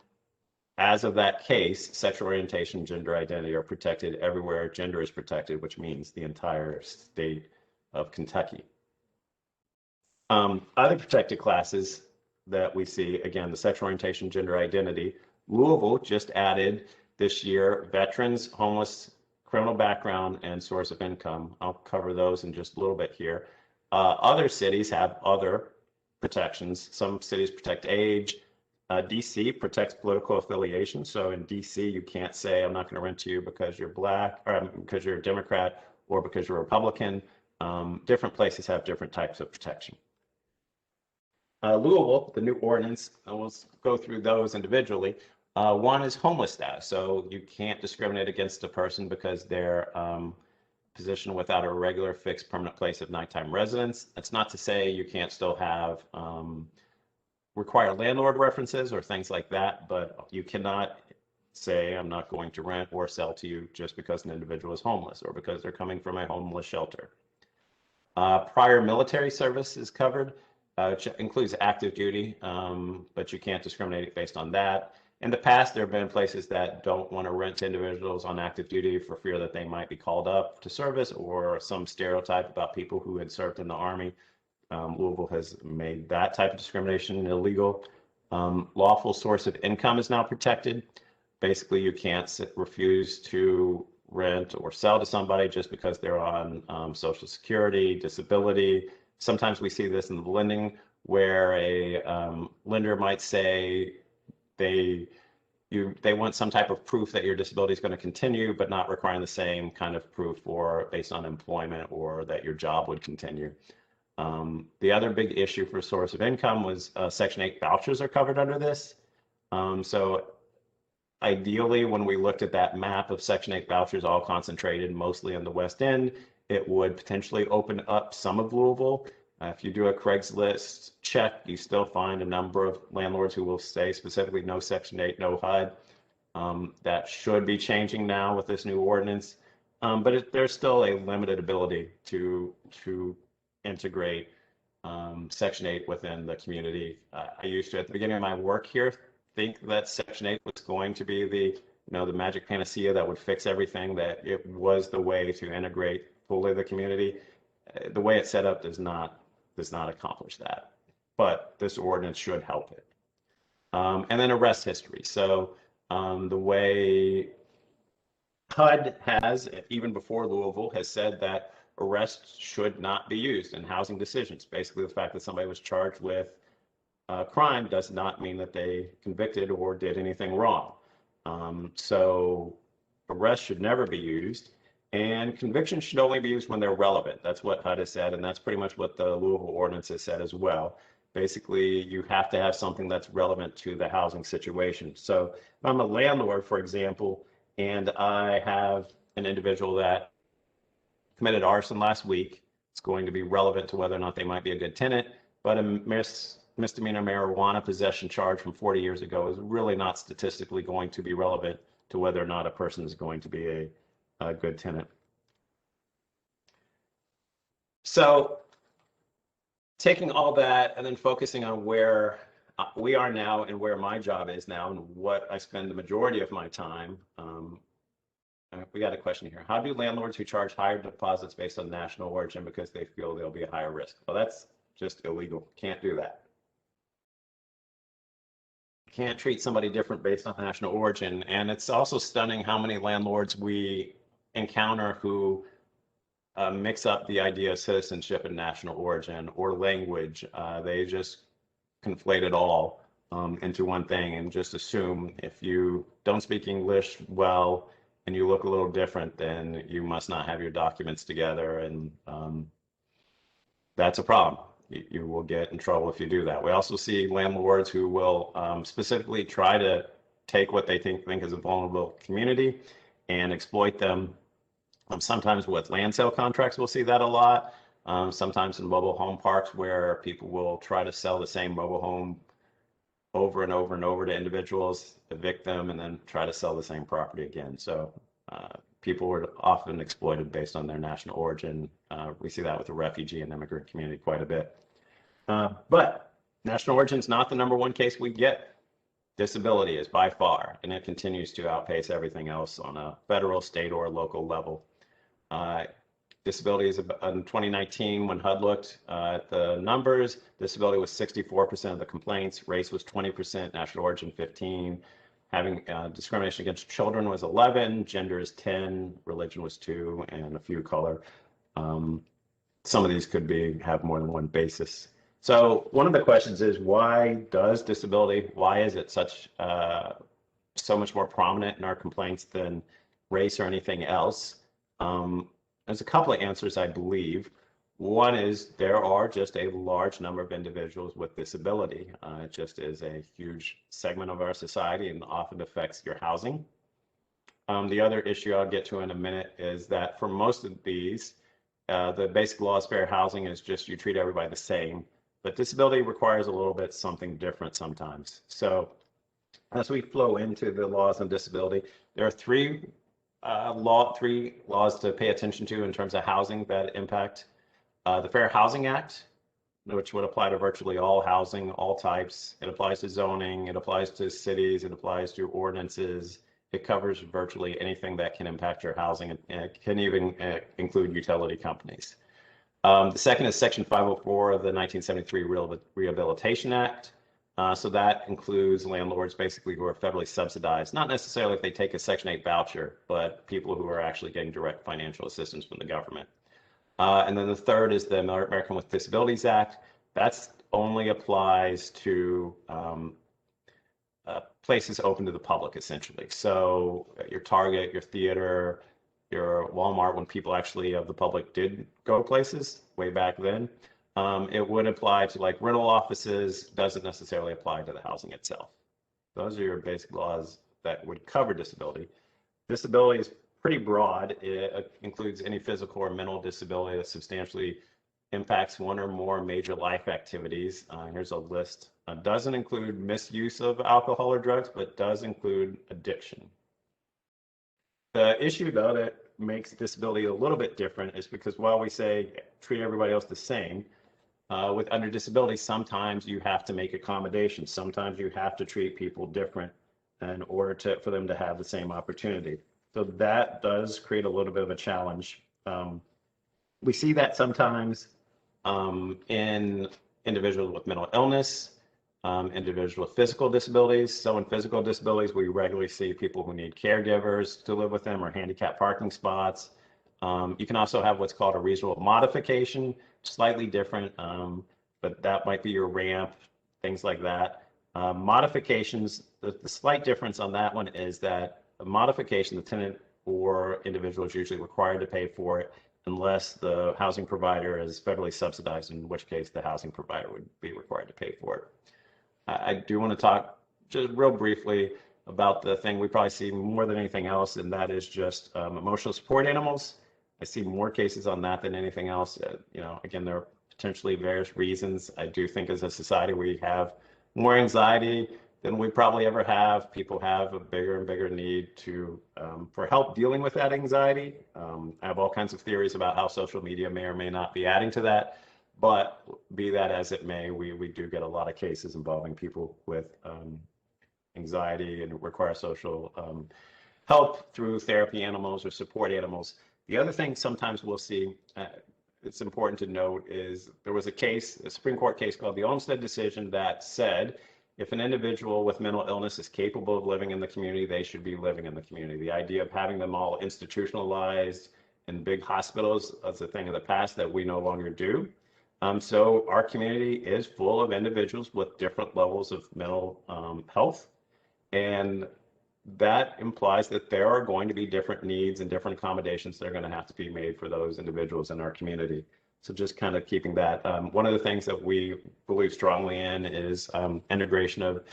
as of that case, sexual orientation, gender identity are protected everywhere gender is protected, which means the entire state of Kentucky. Other protected classes that we see, again, the sexual orientation, gender identity. Louisville just added this year veterans, homeless, criminal background, and source of income. I'll cover those in just a little bit here. Other cities have other protections. Some cities protect age. DC protects political affiliation. So in DC, you can't say, I'm not going to rent to you because you're black or because you're a Democrat or because you're a Republican. Different places have different types of protection. Louisville, the new ordinance, we'll go through those individually. One is homeless status. So you can't discriminate against a person because they're positioned without a regular fixed permanent place of nighttime residence. That's not to say you can't still have require landlord references or things like that, but you cannot say I'm not going to rent or sell to you just because an individual is homeless or because they're coming from a homeless shelter. Prior military service is covered, which includes active duty, but you can't discriminate based on that. In the past, there have been places that don't want to rent to individuals on active duty for fear that they might be called up to service or some stereotype about people who had served in the Army. Louisville has made that type of discrimination illegal. Lawful source of income is now protected. Basically, you can't refuse to rent or sell to somebody just because they're on Social Security, disability. Sometimes we see this in the lending where a lender might say they want some type of proof that your disability is going to continue, but not requiring the same kind of proof for based on employment or that your job would continue. The other big issue for source of income was Section 8 vouchers are covered under this. So ideally, when we looked at that map of Section 8 vouchers all concentrated mostly in the West End, it would potentially open up some of Louisville. If you do a Craigslist check, you still find a number of landlords who will say specifically no Section 8, no HUD. That should be changing now with this new ordinance. But there's still a limited ability to integrate Section 8 within the community. I used to, at the beginning of my work here, think that Section 8 was going to be the magic panacea that would fix everything, that it was the way to integrate fully the community. The way it's set up does not accomplish that, but this ordinance should help it. And then arrest history. So the way HUD has, even before Louisville, has said that arrests should not be used in housing decisions. Basically, the fact that somebody was charged with a crime does not mean that they convicted or did anything wrong. So arrests should never be used. And convictions should only be used when they're relevant. That's what HUD has said, and that's pretty much what the Louisville ordinance has said as well. Basically, you have to have something that's relevant to the housing situation. So if I'm a landlord, for example, and I have an individual that committed arson last week, it's going to be relevant to whether or not they might be a good tenant, but a misdemeanor marijuana possession charge from 40 years ago is really not statistically going to be relevant to whether or not a person is going to be a good tenant. So taking all that and then focusing on where we are now and where my job is now and what I spend the majority of my time, we got a question here. How do landlords who charge higher deposits based on national origin because they feel they'll be a higher risk? Well, that's just illegal. Can't do that. Can't treat somebody different based on national origin. And it's also stunning how many landlords we encounter who mix up the idea of citizenship and national origin or language. They just conflate it all into one thing and just assume if you don't speak English well and you look a little different, then you must not have your documents together, and that's a problem. You will get in trouble if you do that. We also see landlords who will specifically try to take what they think is a vulnerable community and exploit them. Sometimes with land sale contracts, we'll see that a lot. Sometimes in mobile home parks where people will try to sell the same mobile home over and over and over to individuals, evict them, and then try to sell the same property again. So people were often exploited based on their national origin. We see that with the refugee and immigrant community quite a bit. But national origin is not the #1 case we get. Disability is by far, and it continues to outpace everything else on a federal, state, or local level. Disability is in 2019, when HUD looked at the numbers, disability was 64% of the complaints, race was 20%, national origin 15%, having discrimination against children was 11%, gender is 10%, religion was 2%, and a few color. Some of these could have more than one basis. So one of the questions is, why does disability, why is it so much more prominent in our complaints than race or anything else? There's a couple of answers, I believe. One is there are just a large number of individuals with disability. It just is a huge segment of our society and often affects your housing. The other issue I'll get to in a minute is that for most of these, the basic law of fair housing is just you treat everybody the same, but disability requires a little bit something different sometimes. So as we flow into the laws on disability, there are three laws to pay attention to in terms of housing that impact the Fair Housing Act, which would apply to virtually all housing, all types. It applies to zoning, it applies to cities, it applies to ordinances. It covers virtually anything that can impact your housing, and it can even include utility companies. The second is Section 504 of the 1973 Rehabilitation Act. So that includes landlords basically who are federally subsidized, not necessarily if they take a Section 8 voucher, but people who are actually getting direct financial assistance from the government. And then the third is the American with Disabilities Act. That only applies to places open to the public, essentially. So your Target, your theater, your Walmart, when people actually of the public did go places way back then, it would apply to like rental offices, doesn't necessarily apply to the housing itself. Those are your basic laws that would cover disability. Disability is pretty broad. It includes any physical or mental disability that substantially impacts one or more major life activities. Here's a list. Doesn't include misuse of alcohol or drugs, but does include addiction. The issue, though, that makes disability a little bit different is because while we say treat everybody else the same, with under disability, sometimes you have to make accommodations. Sometimes you have to treat people different in order for them to have the same opportunity. So that does create a little bit of a challenge. We see that sometimes in individuals with mental illness, individuals with physical disabilities. So in physical disabilities, we regularly see people who need caregivers to live with them or handicapped parking spots. You can also have what's called a reasonable modification, slightly different, but that might be your ramp, things like that. Modifications, the slight difference on that one is that a modification, the tenant or individuals usually required to pay for it unless the housing provider is federally subsidized, in which case the housing provider would be required to pay for it. I do want to talk just real briefly about the thing we probably see more than anything else, and that is just emotional support animals. I see more cases on that than anything else. You know, again, there are potentially various reasons. I do think as a society we have more anxiety than we probably ever have. People have a bigger and bigger need to for help dealing with that anxiety. I have all kinds of theories about how social media may or may not be adding to that, but be that as it may, we do get a lot of cases involving people with anxiety and require social help through therapy animals or support animals. The other thing sometimes we'll see, it's important to note, is there was a case, a Supreme Court case called the Olmstead decision that said if an individual with mental illness is capable of living in the community, they should be living in the community. The idea of having them all institutionalized in big hospitals is a thing of the past that we no longer do. So our community is full of individuals with different levels of mental health, and that implies that there are going to be different needs and different accommodations that are going to have to be made for those individuals in our community. So just kind of keeping that. One of the things that we believe strongly in is integration of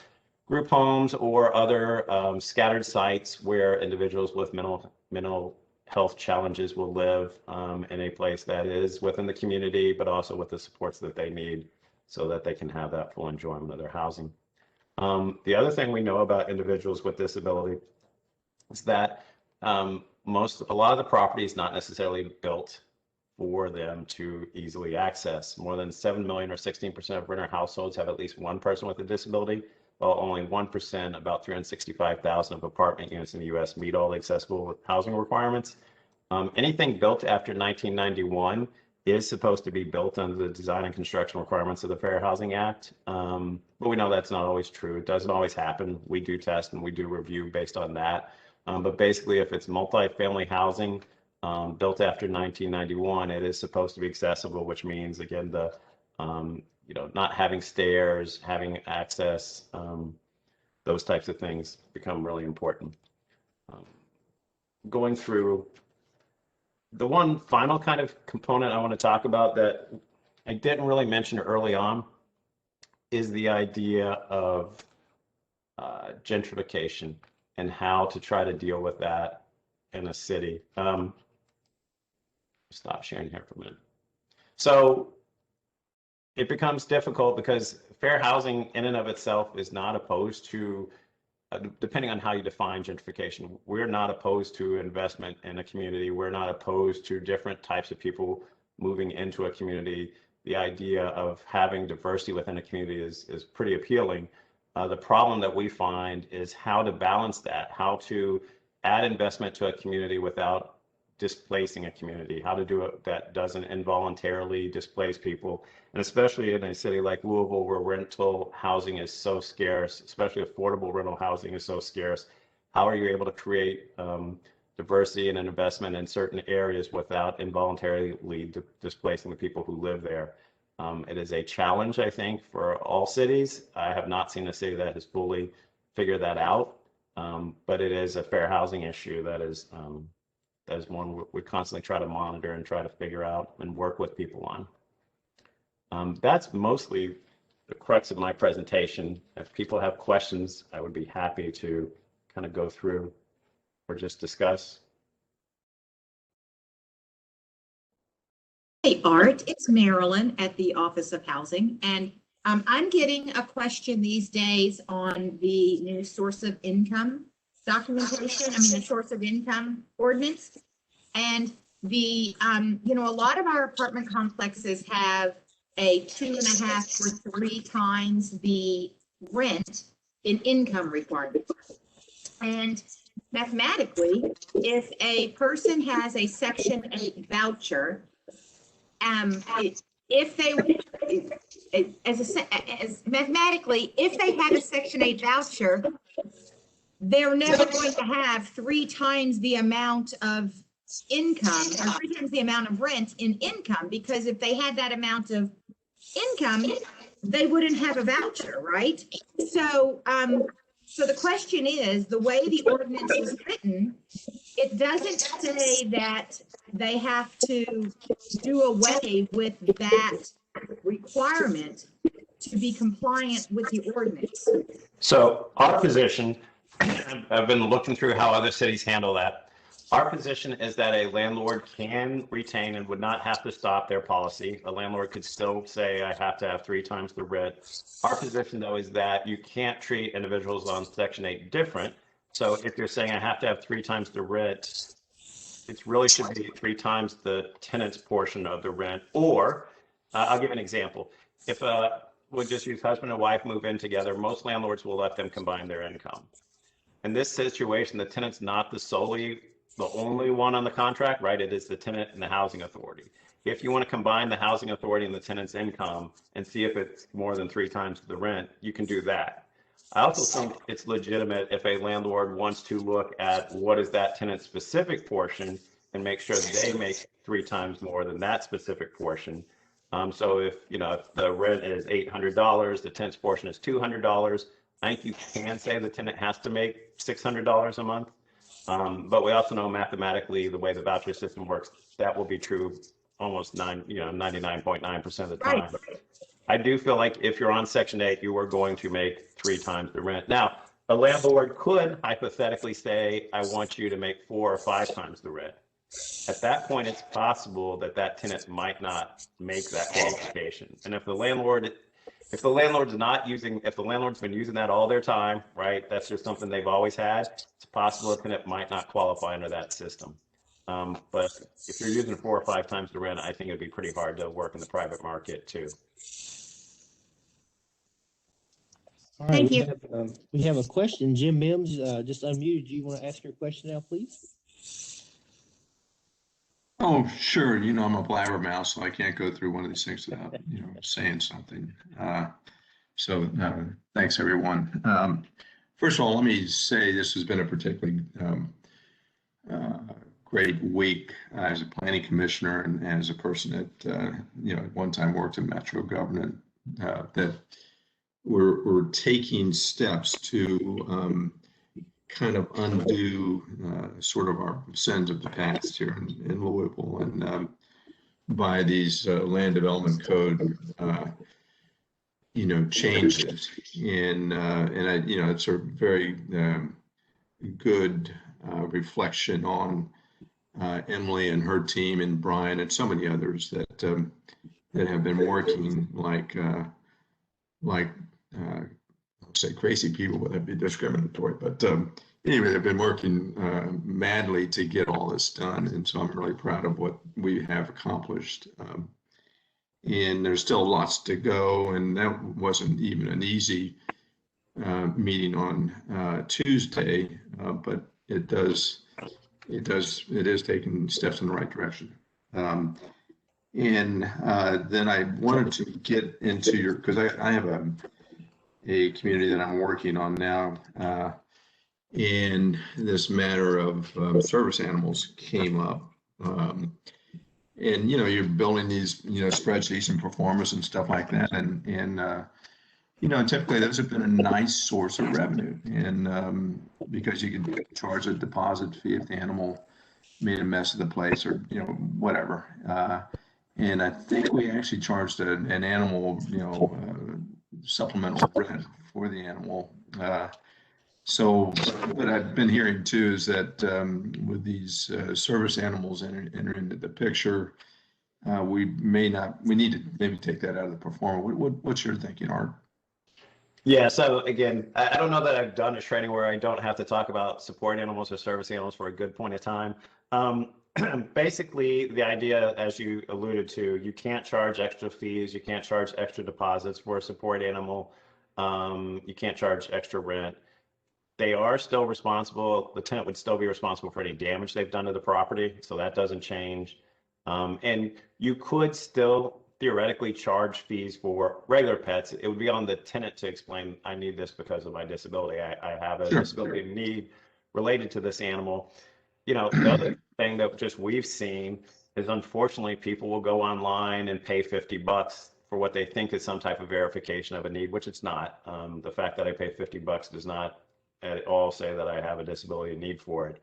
group homes or other scattered sites where individuals with mental health challenges will live in a place that is within the community, but also with the supports that they need so that they can have that full enjoyment of their housing. The other thing we know about individuals with disability is that a lot of the property is not necessarily built for them to easily access. More than 7 million or 16% of renter households have at least one person with a disability, while only 1%, about 365,000 of apartment units in the US meet all the accessible housing requirements. Anything built after 1991 is supposed to be built under the design and construction requirements of the Fair Housing Act. But we know that's not always true. It doesn't always happen. We do test and we do review based on that. But basically, if it's multifamily housing built after 1991, it is supposed to be accessible, which means, again, the not having stairs, having access, those types of things become really important. Going through the one final kind of component I want to talk about that I didn't really mention early on is the idea of gentrification and how to try to deal with that in a city. Stop sharing here for a minute. So it becomes difficult because fair housing in and of itself is not opposed to, depending on how you define gentrification, we're not opposed to investment in a community. We're not opposed to different types of people moving into a community. The idea of having diversity within a community is pretty appealing. The problem that we find is how to balance that, how to add investment to a community without displacing a community, how to do it that doesn't involuntarily displace people. And especially in a city like Louisville, where rental housing is so scarce, especially affordable rental housing is so scarce, how are you able to create diversity and investment in certain areas without involuntarily displacing the people who live there? It is a challenge, I think, for all cities. I have not seen a city that has fully figured that out, but it is a fair housing issue that is one we constantly try to monitor and try to figure out and work with people on. That's mostly the crux of my presentation. If people have questions, I would be happy to kind of go through or just discuss. Hey, Art, it's Marilyn at the Office of Housing, and I'm getting a question these days on the new source of income documentation, the source of income ordinance. And the, a lot of our apartment complexes have a 2.5 or 3 times the rent in income requirement. And mathematically, if a person has a Section 8 voucher, mathematically, if they had a Section 8 voucher, they're never going to have 3 times the amount of income or 3 times the amount of rent in income, because if they had that amount of income, they wouldn't have a voucher, right? So, so the question is, the way the ordinance is written, It doesn't say that they have to do away with that requirement to be compliant with the ordinance. So our position, I've been looking through how other cities handle that. Our position is that a landlord can retain and would not have to stop their policy. A landlord could still say, I have to have 3 times the rent. Our position, though, is that you can't treat individuals on Section 8 different. So if you're saying I have to have 3 times the rent, it really should be 3 times the tenant's portion of the rent. Or I'll give an example. If we'll just use husband and wife move in together, most landlords will let them combine their income. In this situation, the tenant's not the only one on the contract, right? It is the tenant and the housing authority. If you want to combine the housing authority and the tenant's income and see if it's more than 3 times the rent, you can do that. I also think it's legitimate if a landlord wants to look at what is that tenant's specific portion and make sure they make 3 times more than that specific portion. So if the rent is $800, the tenant's portion is $200, I think you can say the tenant has to make $600 a month. But we also know mathematically the way the voucher system works, that will be true almost 99.9% of the time. Right. I do feel like if you're on Section 8, you are going to make 3 times the rent. Now, a landlord could hypothetically say, I want you to make 4 or 5 times the rent. At that point, it's possible that that tenant might not make that qualification. And if the landlord's been using that all their time, right? That's just something they've always had. It's possible a tenant might not qualify under that system. But if you're using 4 or 5 times the rent, I think it'd be pretty hard to work in the private market too. All right, Thank you. We have a question. Jim Mims, just unmuted. Do you want to ask your question now, please? Oh, sure. I'm a blabbermouth, so I can't go through one of these things without, saying something. So thanks, everyone. First of all, let me say this has been a particularly great week as a planning commissioner and as a person that, at one time worked in metro government, that we're taking steps to kind of undo sort of our sins of the past here in Louisville, and by these land development code changes and it's a very good reflection on Emily and her team and Brian and so many others that have been working like I'll say crazy people, but that'd be discriminatory. But anyway, they've been working madly to get all this done. And so I'm really proud of what we have accomplished. And there's still lots to go. And that wasn't even an easy meeting on Tuesday, but it is taking steps in the right direction. And then I wanted to get into because I have a community that I'm working on now, and this matter of service animals came up. And you're building these spreadsheets and performance and stuff like that, and typically those have been a nice source of revenue, and because you can charge a deposit fee if the animal made a mess of the place or whatever. And I think we actually charged an animal supplemental rent for the animal. So what I've been hearing too is that with these service animals entering into the picture, we need to maybe take that out of the performer. What's your thinking, Art? Yeah, so again, I don't know that I've done a training where I don't have to talk about support animals or service animals for a good point of time. Basically, the idea, as you alluded to, you can't charge extra fees, you can't charge extra deposits for a support animal, you can't charge extra rent. They are still responsible, the tenant would still be responsible for any damage they've done to the property, so that doesn't change. And you could still theoretically charge fees for regular pets. It would be on the tenant to explain, I need this because of my disability. I have a disability need related to this animal. The other thing that just we've seen is unfortunately people will go online and pay $50 for what they think is some type of verification of a need, which it's not. The fact that I pay $50 does not at all say that I have a disability need for it.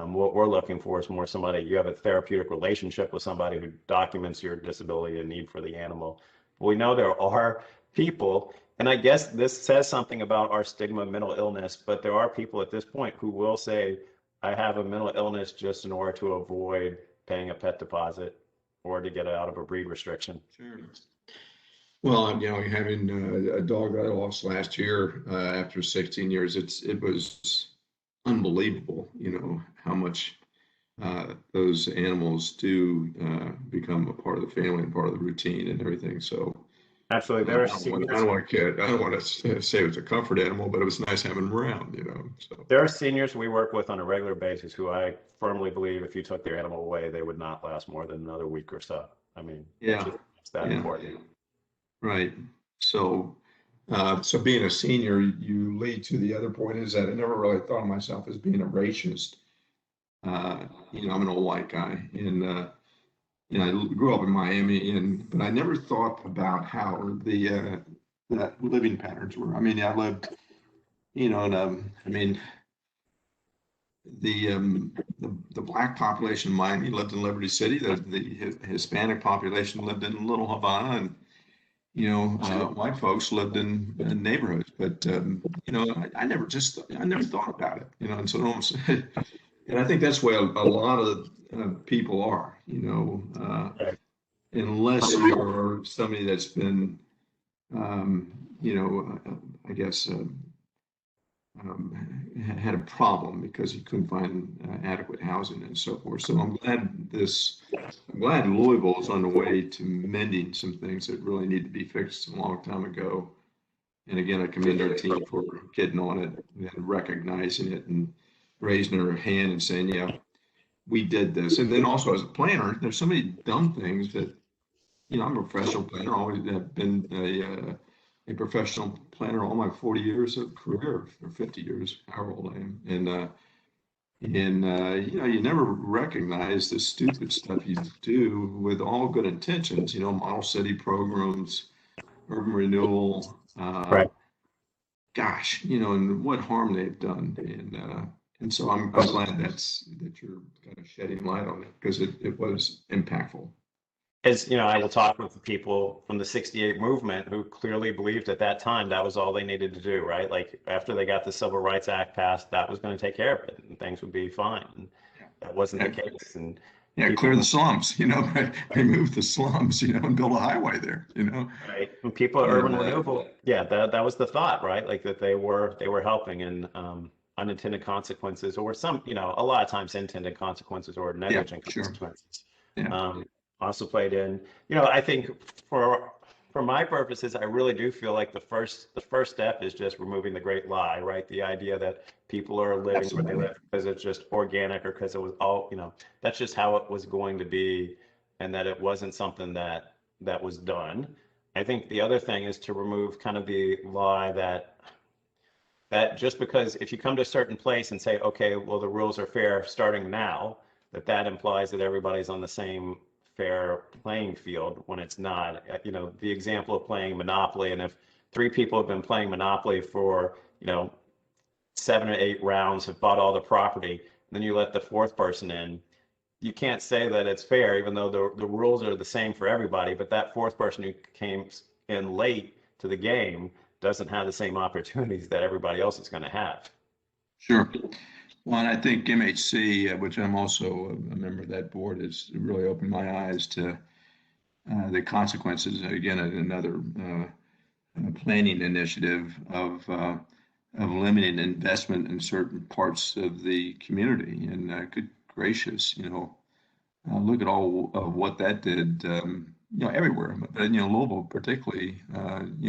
What we're looking for is more somebody, you have a therapeutic relationship with somebody who documents your disability and need for the animal. We know there are people, and I guess this says something about our stigma of mental illness, but there are people at this point who will say, I have a mental illness just in order to avoid paying a pet deposit or to get out of a breed restriction. Sure. Well, having a dog that I lost last year after 16 years, it was unbelievable, how much those animals do become a part of the family and part of the routine and everything. So Absolutely. I don't want to say it was a comfort animal, but it was nice having them around, So there are seniors we work with on a regular basis who I firmly believe if you took their animal away, they would not last more than another week or so. I mean, it's that important. Right. So, so being a senior, you lead to the other point is that I never really thought of myself as being a racist. I'm an old white guy, and I grew up in Miami, but I never thought about how that living patterns were. I mean, I lived, the black population in Miami lived in Liberty City. The Hispanic population lived in Little Havana, and white folks lived in neighborhoods. But I never thought about it. And so and I think that's where a lot of people are. Unless you're somebody that's been, I guess. Had a problem because he couldn't find adequate housing and so forth. So I'm glad Louisville is on the way to mending some things that really need to be fixed a long time ago. And again, I commend our team for getting on it and recognizing it and raising their hand and saying, yeah, we did this. And then also as a planner, there's so many dumb things that, I'm a professional planner, always have been a professional planner all my 40 years of career, or 50 years, however old I am. And you never recognize the stupid stuff you do with all good intentions, model city programs, urban renewal, Right. gosh, and what harm they've done. And so I'm glad that you're kind of shedding light on it because it was impactful. As I will talk with the people from the 68 movement who clearly believed at that time that was all they needed to do, right? Like after they got the Civil Rights Act passed, that was going to take care of it and things would be fine. And that wasn't the case. And clear the slums, remove the slums, and build a highway there, Right. And people at urban renewal, that was the thought, right? Like that they were helping and unintended consequences or some, a lot of times intended consequences or negligent consequences. Yeah. Also played in. I think for my purposes, I really do feel like the first step is just removing the great lie, right? The idea that people are living where they live because it's just organic or because it was all, that's just how it was going to be, and that it wasn't something that was done. I think the other thing is to remove kind of the lie that just because if you come to a certain place and say, okay, well, the rules are fair starting now, that implies that everybody's on the same fair playing field when it's not. The example of playing Monopoly, and if 3 people have been playing Monopoly for 7 or 8 rounds, have bought all the property, and then you let the 4th person in, you can't say that it's fair, even though the rules are the same for everybody, but that 4th person who came in late to the game doesn't have the same opportunities that everybody else is going to have. Sure. Well, and I think MHC, which I'm also a member of that board, has really opened my eyes to the consequences. Again, another planning initiative of limiting investment in certain parts of the community. And good gracious, look at all of what that did, everywhere. But Louisville particularly,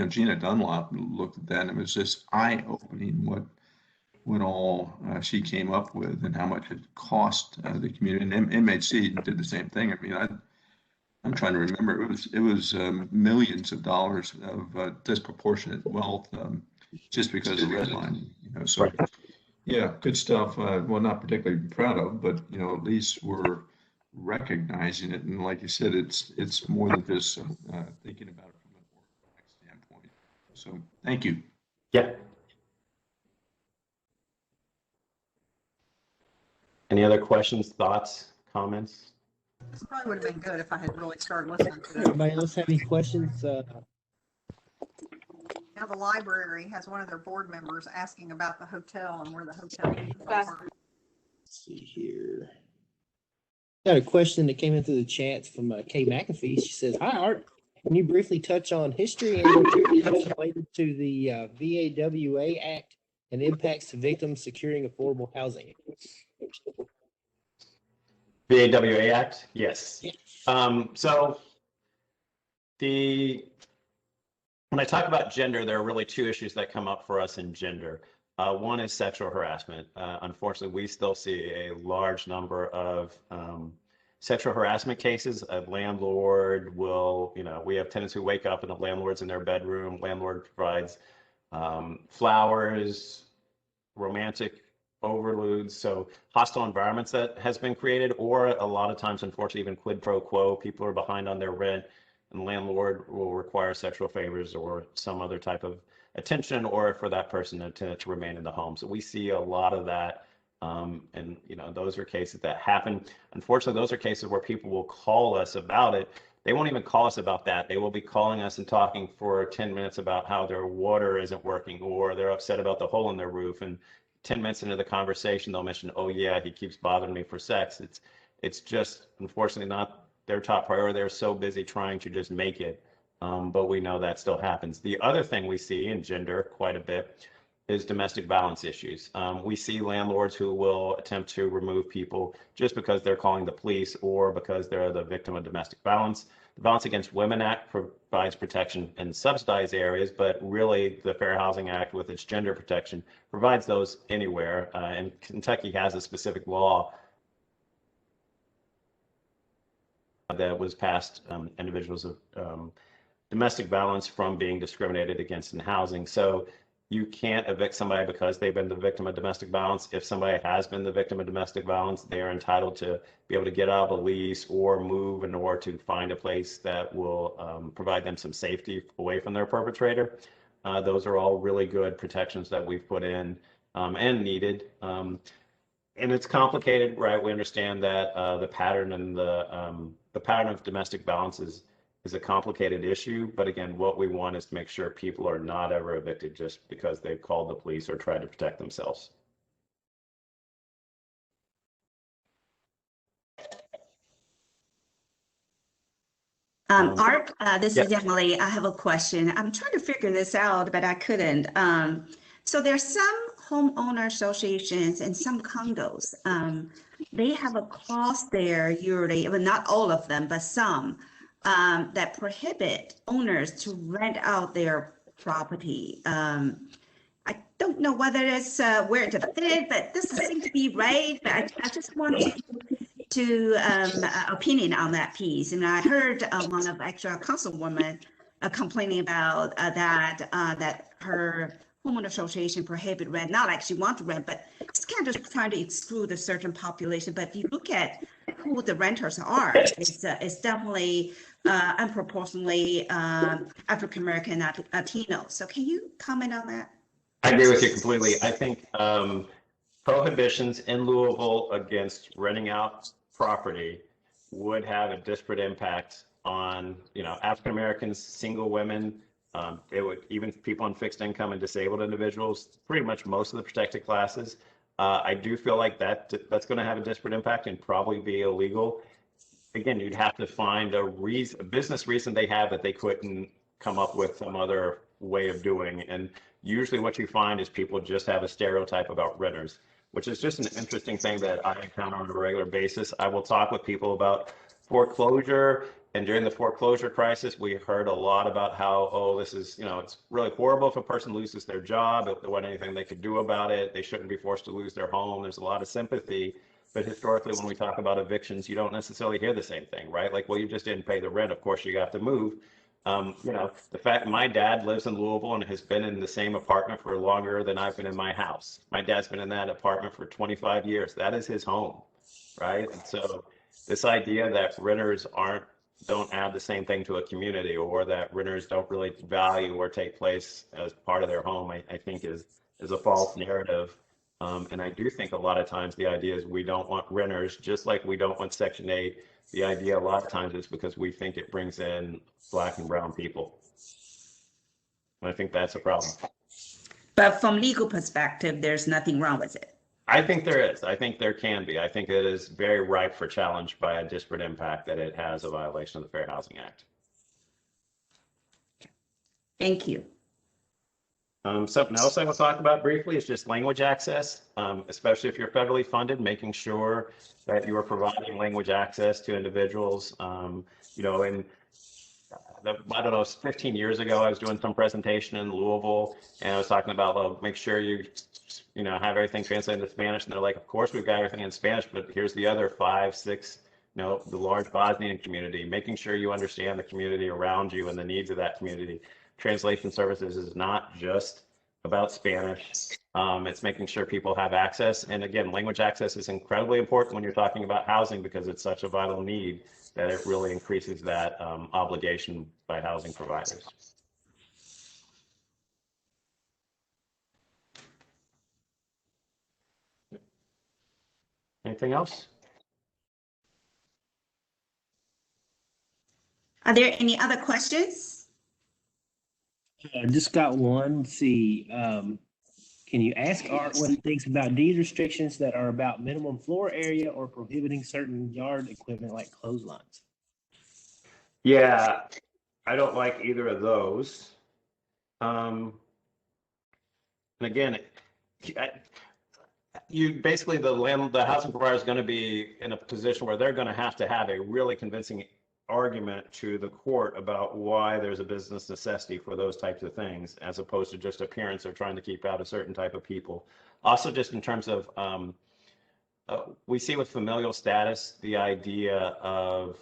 Gina Dunlop looked at that, and it was just eye-opening what all she came up with and how much it cost the community. And MHC did the same thing. I mean, I'm trying to remember. It was millions of dollars of disproportionate wealth just because of redlining. So yeah, good stuff. Well, not particularly proud of, but at least we're recognizing it. And like you said, it's more than just thinking about it from an organic standpoint. So thank you. Yeah. Any other questions, thoughts, comments? This probably would have been good if I had really started listening to this. Anybody else have any questions? Now the library has one of their board members asking about the hotel and where the hotel is. Let's see here. Got a question that came in through the chats from Kay McAfee. She says, "Hi Art, can you briefly touch on history and related to the VAWA Act and impacts to victims securing affordable housing?" VAWA Act, yes. So when I talk about gender, there are really two issues that come up for us in gender. One is sexual harassment. Unfortunately, we still see a large number of sexual harassment cases. A landlord will, we have tenants who wake up and the landlord's in their bedroom. Landlord provides flowers, romantic overloads, so hostile environments that has been created, or a lot of times, unfortunately, even quid pro quo. People are behind on their rent, and the landlord will require sexual favors or some other type of attention, or for that person to remain in the home. So we see a lot of that, and those are cases that happen. Unfortunately, those are cases where people will call us about it. They won't even call us about that. They will be calling us and talking for 10 minutes about how their water isn't working, or they're upset about the hole in their roof, and 10 minutes into the conversation, they'll mention, "Oh yeah, he keeps bothering me for sex." It's just unfortunately not their top priority. They're so busy trying to just make it. But we know that still happens. The other thing we see in gender quite a bit is domestic violence issues. We see landlords who will attempt to remove people just because they're calling the police or because they're the victim of domestic violence. The Violence Against Women Act provides protection in subsidized areas, but really the Fair Housing Act with its gender protection provides those anywhere. And Kentucky has a specific law that was passed individuals of domestic violence from being discriminated against in housing. So you can't evict somebody because they've been the victim of domestic violence. If somebody has been the victim of domestic violence, they are entitled to be able to get out of a lease or move in order to find a place that will provide them some safety away from their perpetrator. Those are all really good protections that we've put in and needed. And it's complicated, right? We understand that the pattern and the pattern of domestic violence is a complicated issue, but again, what we want is to make sure people are not ever evicted just because they've called the police or tried to protect themselves. Art, this yes. is Emily. I have a question. I'm trying to figure this out, but I couldn't. So there's some homeowner associations and some condos. They have a clause there usually, well, not all of them, but some, that prohibit owners to rent out their property. I don't know whether it's where to fit, but this seems to be right. But I just want to opinion on that piece. And I heard one of actually a councilwoman complaining about that her homeowner association prohibit rent, not actually want to rent, but it's kind of trying to exclude a certain population. But if you look at who the renters are, it's definitely unproportionately African American, Latino. So can you comment on that? I agree with you completely. I think prohibitions in Louisville against renting out property would have a disparate impact on, African Americans, single women. It would, even people on fixed income and disabled individuals, pretty much most of the protected classes. I do feel like that's going to have a disparate impact and probably be illegal. Again, you'd have to find a business reason they have that they couldn't come up with some other way of doing. And usually what you find is people just have a stereotype about renters, which is just an interesting thing that I encounter on a regular basis. I will talk with people about foreclosure. And during the foreclosure crisis, we heard a lot about how, oh, this is, it's really horrible if a person loses their job. If there wasn't anything they could do about it, they shouldn't be forced to lose their home. There's a lot of sympathy. But historically, when we talk about evictions, you don't necessarily hear the same thing, right? Like, well, you just didn't pay the rent. Of course, you have to move. The fact my dad lives in Louisville and has been in the same apartment for longer than I've been in my house. My dad's been in that apartment for 25 years. That is his home, right? And so this idea that renters don't add the same thing to a community, or that renters don't really value or take place as part of their home, I think is a false narrative. And I do think a lot of times the idea is we don't want renters, just like we don't want Section 8. The idea a lot of times is because we think it brings in Black and brown people. And I think that's a problem. But from legal perspective, there's nothing wrong with it. I think there is. I think there can be. I think it is very ripe for challenge by a disparate impact that it has a violation of the Fair Housing Act. Thank you. Something else I will talk about briefly is just language access, especially if you're federally funded, making sure that you are providing language access to individuals. You know, I don't know, 15 years ago, I was doing some presentation in Louisville, and I was talking about, well, make sure you know, have everything translated into Spanish. And they're like, of course, we've got everything in Spanish, but here's the other 5, 6, you know, the large Bosnian community, making sure you understand the community around you and the needs of that community. Translation services is not just about Spanish. It's making sure people have access. And again, language access is incredibly important when you're talking about housing because it's such a vital need that it really increases that obligation by housing providers. Anything else? Are there any other questions? I just got one. Let's see. Can you ask Art what he thinks about deed restrictions that are about minimum floor area or prohibiting certain yard equipment like clotheslines? Yeah, I don't like either of those. And again, you basically the housing provider is going to be in a position where they're going to have a really convincing argument to the court about why there's a business necessity for those types of things, as opposed to just appearance or trying to keep out a certain type of people. Also, just in terms of, we see with familial status, the idea of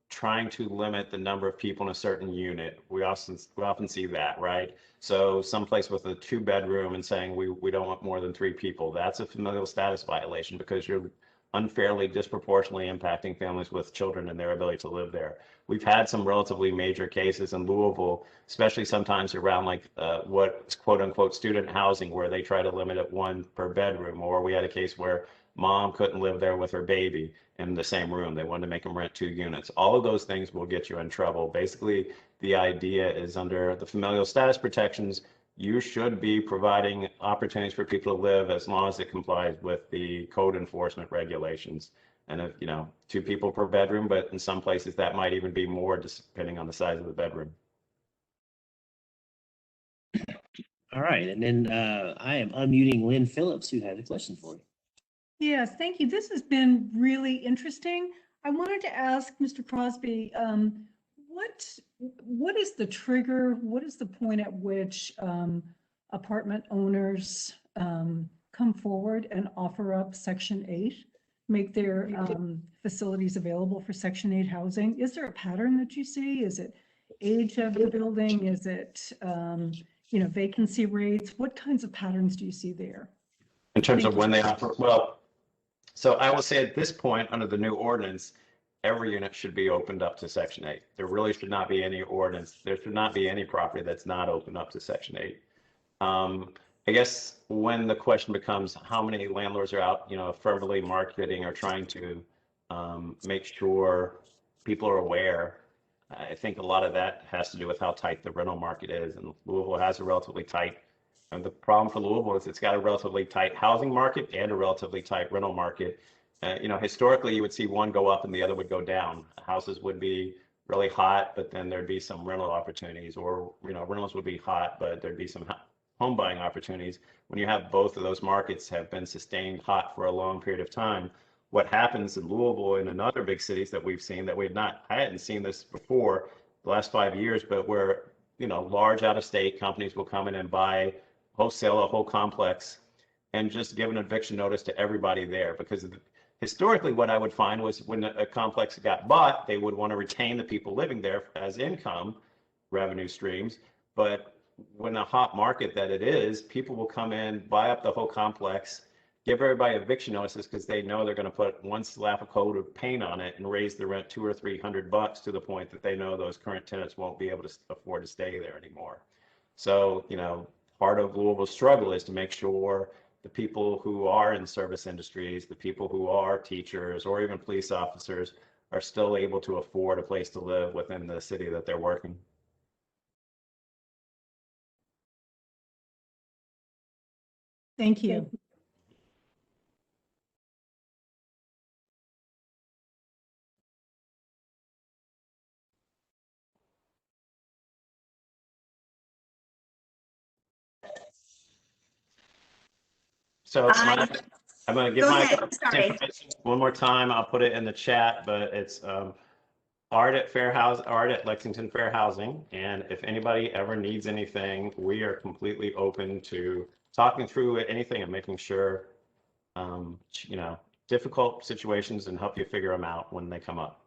trying to limit the number of people in a certain unit. We often see that, right? So someplace with a 2-bedroom and saying we don't want more than 3 people, that's a familial status violation because you're unfairly disproportionately impacting families with children and their ability to live there. We've had some relatively major cases in Louisville, especially sometimes around like what's quote unquote student housing, where they try to limit it 1 per bedroom. Or we had a case where mom couldn't live there with her baby in the same room. They wanted to make them rent 2 units. All of those things will get you in trouble. Basically, the idea is under the familial status protections, you should be providing opportunities for people to live as long as it complies with the code enforcement regulations. And if, you know, 2 people per bedroom, but in some places that might even be more depending on the size of the bedroom. All right. And then I am unmuting Lynn Phillips, who has a question for you. Yes, thank you. This has been really interesting. I wanted to ask Mr. Crosby, what is the trigger? What is the point at which apartment owners come forward and offer up Section 8, make their facilities available for Section 8 housing? Is there a pattern that you see? Is it age of the building? Is it you know, vacancy rates? What kinds of patterns do you see there? In terms of when they offer, well, so I will say at this point, under the new ordinance, every unit should be opened up to Section 8. There really should not be any ordinance. There should not be any property that's not opened up to Section 8. I guess when the question becomes how many landlords are out, you know, affirmatively marketing or trying to make sure people are aware, I think a lot of that has to do with how tight the rental market is. And Louisville has a relatively tight, and the problem for Louisville is it's got a relatively tight housing market and a relatively tight rental market. You know, historically, you would see one go up and the other would go down. Houses would be really hot, but then there'd be some rental opportunities, or, you know, rentals would be hot, but there'd be some home buying opportunities. When you have both of those markets have been sustained hot for a long period of time, what happens in Louisville and in other big cities that we've seen that I hadn't seen this before the last 5 years, but where, you know, large out-of-state companies will come in and buy wholesale a whole complex and just give an eviction notice to everybody there. Because historically, what I would find was when a complex got bought, they would want to retain the people living there as income revenue streams. But when a hot market that it is, people will come in, buy up the whole complex, give everybody eviction notices because they know they're going to put 1 slap of coat of paint on it and raise the rent $200 or $300 to the point that they know those current tenants won't be able to afford to stay there anymore. So, you know, part of Louisville's struggle is to make sure the people who are in service industries, the people who are teachers or even police officers are still able to afford a place to live within the city that they're working. Thank you. So I'm going to give Go my ahead. Sorry. information one more time. I'll put it in the chat, but it's art at Lexington Fair Housing. And if anybody ever needs anything, we are completely open to talking through anything and making sure, you know, difficult situations and help you figure them out when they come up.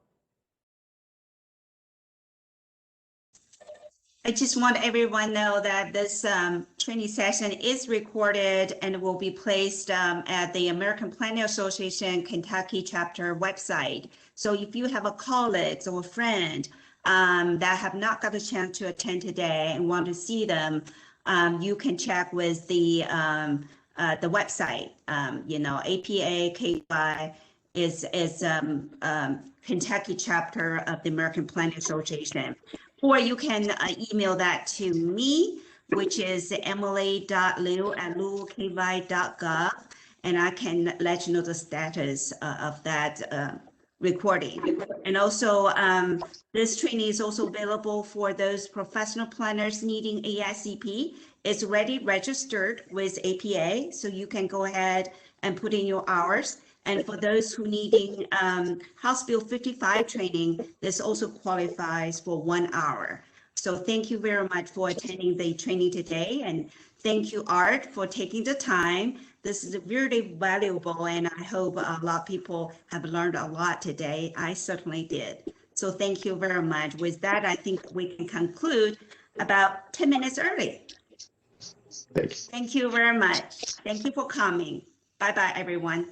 I just want everyone to know that this training session is recorded and will be placed at the American Planning Association Kentucky chapter website. So if you have a colleague or a friend that have not got a chance to attend today and want to see them, you can check with the website. You know, APA KY is Kentucky chapter of the American Planning Association. Or you can email that to me, which is emily.liu@louisville.gov, and I can let you know the status of that recording. And also, this training is also available for those professional planners needing ASCP. It's already registered with APA, so you can go ahead and put in your hours. And for those who needing House Bill 55 training, this also qualifies for 1 hour. So thank you very much for attending the training today. And thank you, Art, for taking the time. This is really valuable, and I hope a lot of people have learned a lot today. I certainly did. So thank you very much. With that, I think we can conclude about 10 minutes early. Thanks. Thank you very much. Thank you for coming. Bye-bye, everyone.